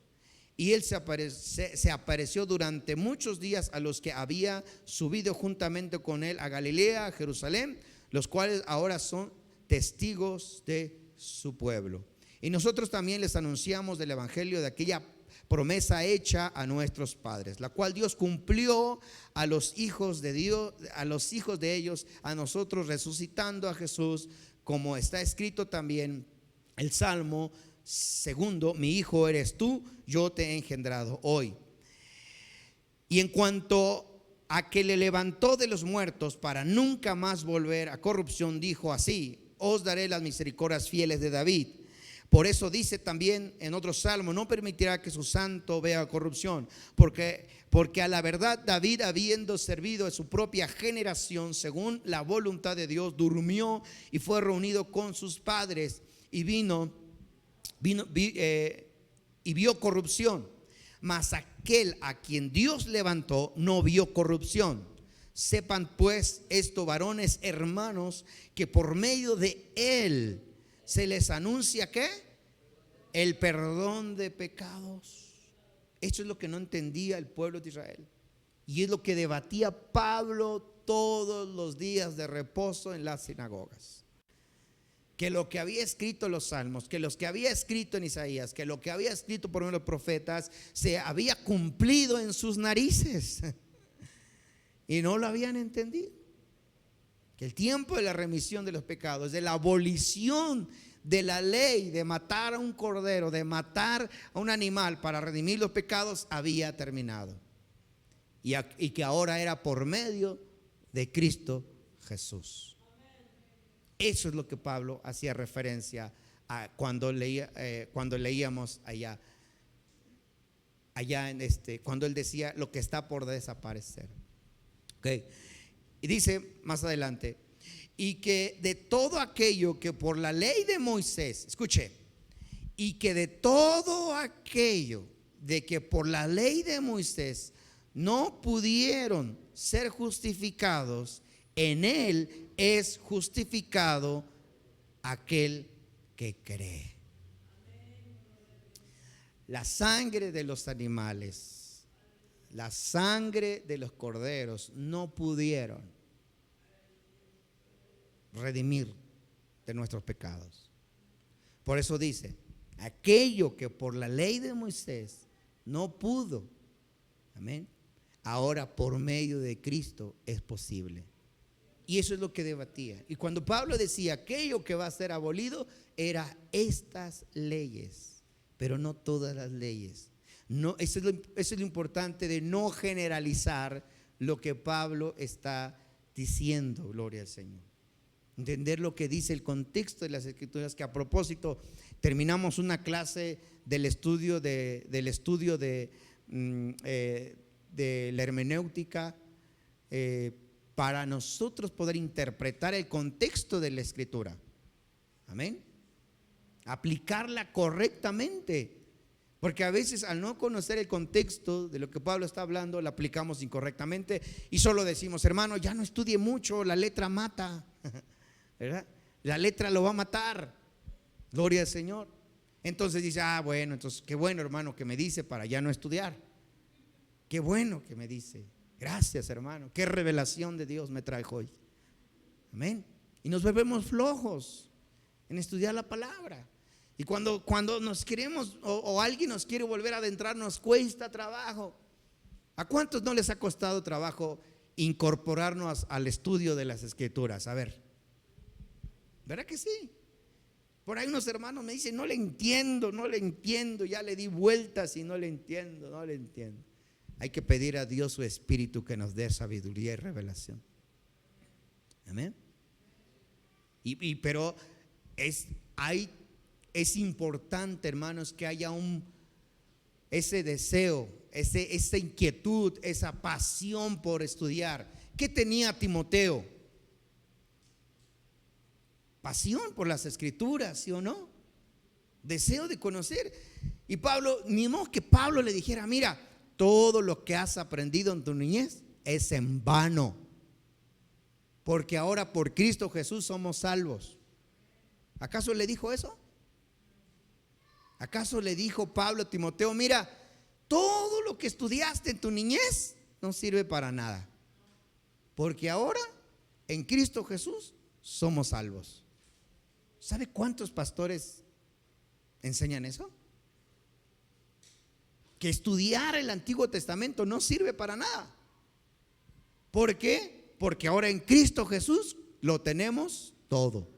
y él se apareció durante muchos días a los que había subido juntamente con él a Galilea, a Jerusalén, los cuales ahora son testigos de su pueblo. Y nosotros también les anunciamos del evangelio de aquella promesa hecha a nuestros padres, la cual Dios cumplió a los hijos de Dios, a los hijos de ellos, a nosotros, resucitando a Jesús, como está escrito también el Salmo segundo: mi hijo eres tú, yo te he engendrado hoy. Y en cuanto a que le levantó de los muertos para nunca más volver a corrupción, dijo así: os daré las misericordias fieles de David. Por eso dice también en otro salmo: no permitirá que su santo vea corrupción, porque a la verdad David, habiendo servido a su propia generación según la voluntad de Dios, durmió y fue reunido con sus padres y vio corrupción. Mas aquel a quien Dios levantó no vio corrupción. Sepan pues esto, varones hermanos, que por medio de él se les anuncia ¿qué? El perdón de pecados. Esto es lo que no entendía el pueblo de Israel, y es lo que debatía Pablo todos los días de reposo en las sinagogas. Que lo que había escrito en los salmos, que los que había escrito en Isaías, que lo que había escrito por los profetas se había cumplido en sus narices y no lo habían entendido. Que el tiempo de la remisión de los pecados, de la abolición de la ley de matar a un cordero, de matar a un animal para redimir los pecados, había terminado, y que ahora era por medio de Cristo Jesús. Eso es lo que Pablo hacía referencia a cuando leíamos allá cuando él decía lo que está por desaparecer. Okay. Y dice más adelante: y que de todo aquello que por la ley de Moisés, escuche, y que de todo aquello de que por la ley de Moisés no pudieron ser justificados, en él es justificado aquel que cree. La sangre de los animales, la sangre de los corderos no pudieron redimir de nuestros pecados. Por eso dice, aquello que por la ley de Moisés no pudo, amén, ahora por medio de Cristo es posible. Y eso es lo que debatía. Y cuando Pablo decía aquello que va a ser abolido, era estas leyes, pero no todas las leyes. No, eso es lo importante de no generalizar lo que Pablo está diciendo, gloria al Señor. Entender lo que dice el contexto de las Escrituras, que a propósito terminamos una clase del estudio de la hermenéutica, para nosotros poder interpretar el contexto de la Escritura. Amén. Aplicarla correctamente. Porque a veces al no conocer el contexto de lo que Pablo está hablando, la aplicamos incorrectamente y solo decimos, hermano, ya no estudie mucho, la letra mata, ¿verdad? La letra lo va a matar, gloria al Señor. Entonces dice, bueno, entonces qué bueno, hermano, que me dice para ya no estudiar. Qué bueno que me dice, gracias, hermano, qué revelación de Dios me trae hoy. Amén. Y nos volvemos flojos en estudiar la palabra. Y cuando nos queremos o alguien nos quiere volver a adentrar, nos cuesta trabajo. ¿A cuántos no les ha costado trabajo incorporarnos al estudio de las Escrituras? A ver, ¿verdad que sí? Por ahí unos hermanos me dicen, no le entiendo, ya le di vueltas y no le entiendo. Hay que pedir a Dios su Espíritu que nos dé sabiduría y revelación. Amén. Pero es importante, hermanos, que haya ese deseo, esa inquietud, esa pasión por estudiar. ¿Qué tenía Timoteo? Pasión por las Escrituras, ¿sí o no? Deseo de conocer. Y Pablo, ni modo que Pablo le dijera, mira, todo lo que has aprendido en tu niñez es en vano, porque ahora por Cristo Jesús somos salvos. ¿Acaso le dijo eso? ¿Acaso le dijo Pablo a Timoteo, mira, todo lo que estudiaste en tu niñez no sirve para nada, porque ahora en Cristo Jesús somos salvos? ¿Sabe cuántos pastores enseñan eso? Que estudiar el Antiguo Testamento no sirve para nada. ¿Por qué? Porque ahora en Cristo Jesús lo tenemos todo.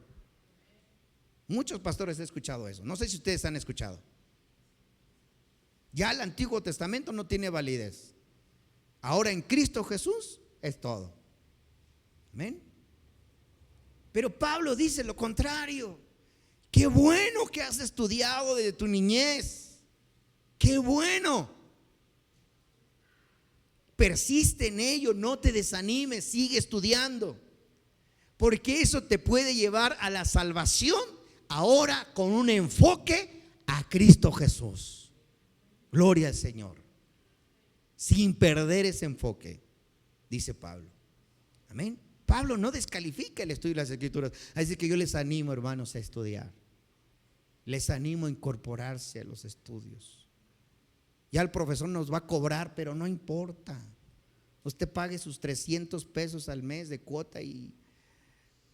Muchos pastores han escuchado eso. No sé si ustedes han escuchado. Ya el Antiguo Testamento no tiene validez. Ahora en Cristo Jesús es todo. Amén. Pero Pablo dice lo contrario. Qué bueno que has estudiado desde tu niñez. Qué bueno. Persiste en ello, no te desanimes, sigue estudiando. Porque eso te puede llevar a la salvación ahora con un enfoque a Cristo Jesús. Gloria al Señor. Sin perder ese enfoque, dice Pablo. Amén. Pablo no descalifica el estudio de las Escrituras. Así que yo les animo, hermanos, a estudiar. Les animo a incorporarse a los estudios. Ya el profesor nos va a cobrar, pero no importa. Usted pague sus 300 pesos al mes de cuota,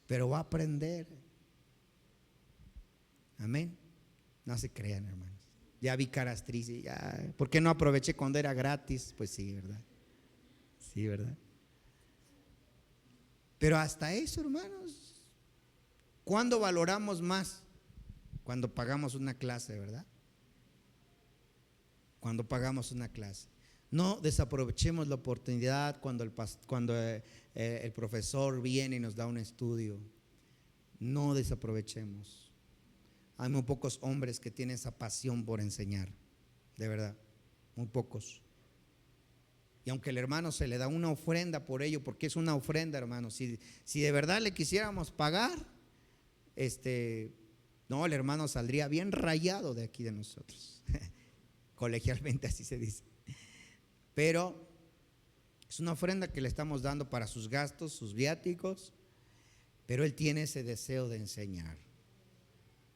pero va a aprender. Amén. No se crean, hermanos. Ya vi caras tristes. ¿Por qué no aproveché cuando era gratis? Pues sí, ¿verdad? Sí, ¿verdad? Pero hasta eso, hermanos, ¿cuándo valoramos más? Cuando pagamos una clase, ¿verdad? Cuando pagamos una clase. No desaprovechemos la oportunidad cuando el profesor viene y nos da un estudio. No desaprovechemos. Hay muy pocos hombres que tienen esa pasión por enseñar, de verdad, muy pocos. Y aunque el hermano se le da una ofrenda por ello, porque es una ofrenda, hermano, si de verdad le quisiéramos pagar, no, el hermano saldría bien rayado de aquí de nosotros. Colegialmente así se dice. Pero es una ofrenda que le estamos dando para sus gastos, sus viáticos, pero él tiene ese deseo de enseñar.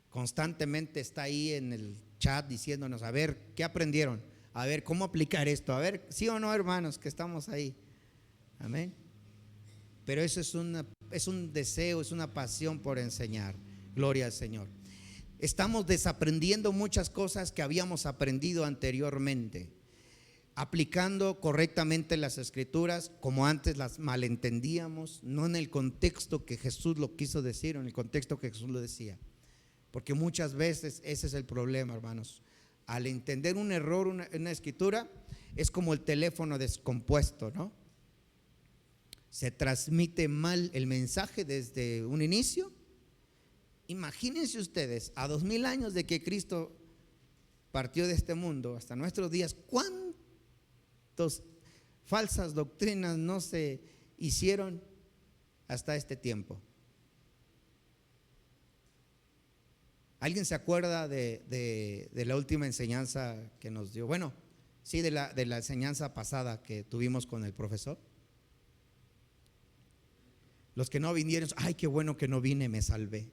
Constantemente está ahí en el chat diciéndonos, a ver, ¿qué aprendieron? a ver cómo aplicar esto, a ver, sí o no, hermanos, que estamos ahí. Amén. Pero eso es un deseo, es una pasión por enseñar. Gloria al Señor. Estamos desaprendiendo muchas cosas que habíamos aprendido anteriormente, aplicando correctamente las escrituras como antes las malentendíamos, no en el contexto que Jesús lo quiso decir, en el contexto que Jesús lo decía. Porque muchas veces ese es el problema, hermanos. Al entender un error, una escritura, es como el teléfono descompuesto, ¿no? Se transmite mal el mensaje desde un inicio. Imagínense ustedes, a 2000 años de que Cristo partió de este mundo hasta nuestros días, ¿cuántas falsas doctrinas no se hicieron hasta este tiempo? ¿Alguien se acuerda de la última enseñanza que nos dio? Bueno, sí, de la enseñanza pasada que tuvimos con el profesor. Los que no vinieron, ay, qué bueno que no vine, me salvé.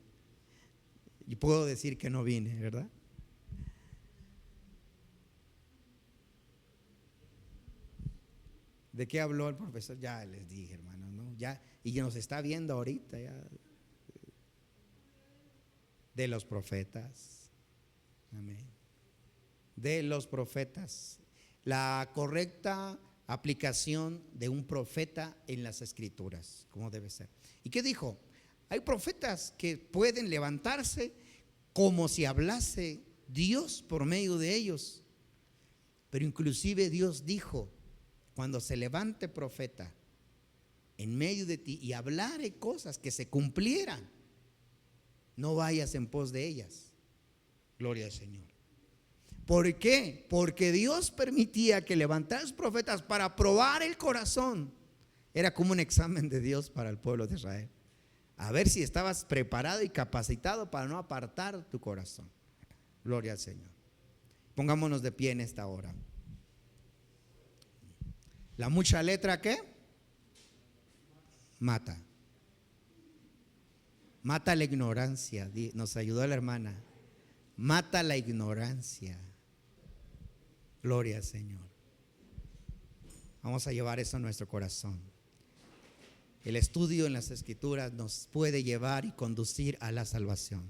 Y puedo decir que no vine, ¿verdad? ¿De qué habló el profesor? Ya les dije, hermanos, ¿no? Ya, y ya nos está viendo ahorita, ya. De los profetas. Amén. De los profetas. La correcta aplicación de un profeta en las escrituras, como debe ser. ¿Y qué dijo? Hay profetas que pueden levantarse como si hablase Dios por medio de ellos. Pero inclusive Dios dijo, cuando se levante profeta en medio de ti y hablare cosas que se cumplieran, no vayas en pos de ellas. Gloria al Señor. ¿Por qué? Porque Dios permitía que levantaras profetas para probar el corazón. Era como un examen de Dios para el pueblo de Israel. A ver si estabas preparado y capacitado para no apartar tu corazón. Gloria al Señor. Pongámonos de pie en esta hora. La mucha letra, ¿qué? Mata. Mata la ignorancia. Nos ayudó la hermana. Mata la ignorancia. Gloria al Señor. Vamos a llevar eso a nuestro corazón. El estudio en las escrituras nos puede llevar y conducir a la salvación.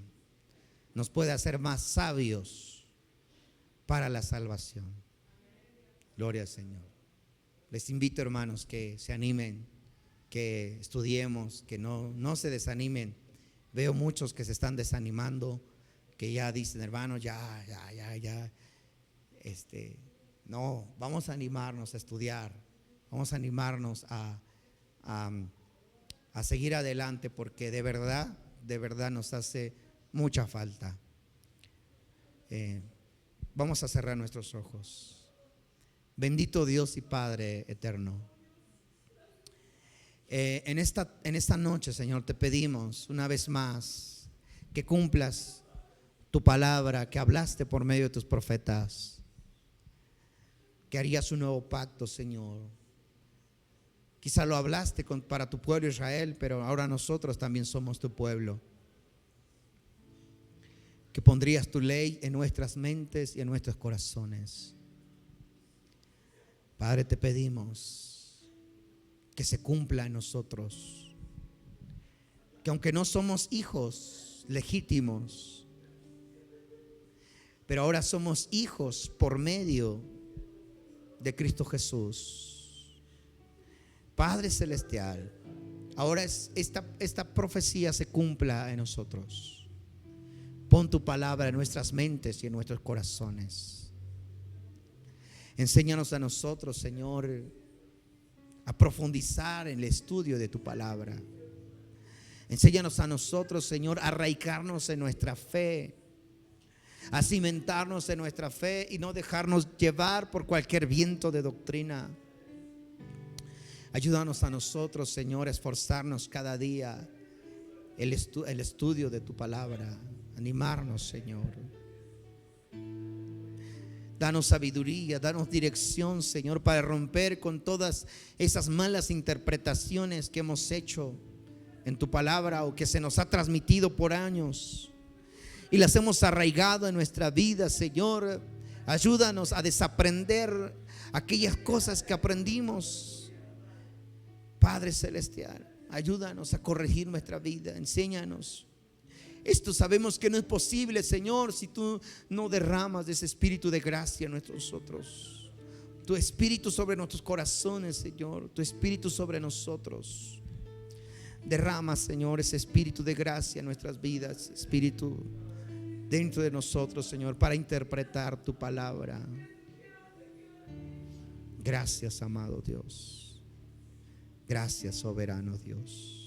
Nos puede hacer más sabios para la salvación. Gloria al Señor. Les invito, hermanos, que se animen, que estudiemos, que no se desanimen. Veo muchos que se están desanimando, que ya dicen, hermanos, ya. No, vamos a animarnos a estudiar, vamos a animarnos a seguir adelante, porque de verdad nos hace mucha falta. Vamos a cerrar nuestros ojos. Bendito Dios y Padre eterno, en esta noche, Señor, te pedimos una vez más que cumplas tu palabra que hablaste por medio de tus profetas, que harías un nuevo pacto, Señor. Quizá lo hablaste para tu pueblo Israel, pero ahora nosotros también somos tu pueblo. Que pondrías tu ley en nuestras mentes y en nuestros corazones. Padre, te pedimos que se cumpla en nosotros, que aunque no somos hijos legítimos, pero ahora somos hijos por medio de Cristo Jesús. Padre celestial, ahora esta profecía se cumpla en nosotros. Pon tu palabra en nuestras mentes y en nuestros corazones. Enséñanos a nosotros, Señor, a profundizar en el estudio de tu palabra. Enséñanos a nosotros, Señor, a arraigarnos en nuestra fe, a cimentarnos en nuestra fe y no dejarnos llevar por cualquier viento de doctrina. Ayúdanos a nosotros, Señor, a esforzarnos cada día el estudio de tu palabra. Animarnos, Señor. Danos sabiduría, danos dirección, Señor, para romper con todas esas malas interpretaciones que hemos hecho en tu palabra o que se nos ha transmitido por años y las hemos arraigado en nuestra vida, Señor, Ayúdanos a desaprender aquellas cosas que aprendimos. Padre celestial, ayúdanos a corregir nuestra vida. Enséñanos. Esto sabemos que no es posible, Señor, si tú no derramas de ese espíritu de gracia en nosotros. Tu espíritu sobre nuestros corazones, Señor. Tu espíritu sobre nosotros. Derrama, Señor, ese espíritu de gracia en nuestras vidas. Espíritu dentro de nosotros, Señor, para interpretar tu palabra. Gracias, amado Dios. Gracias, soberano Dios.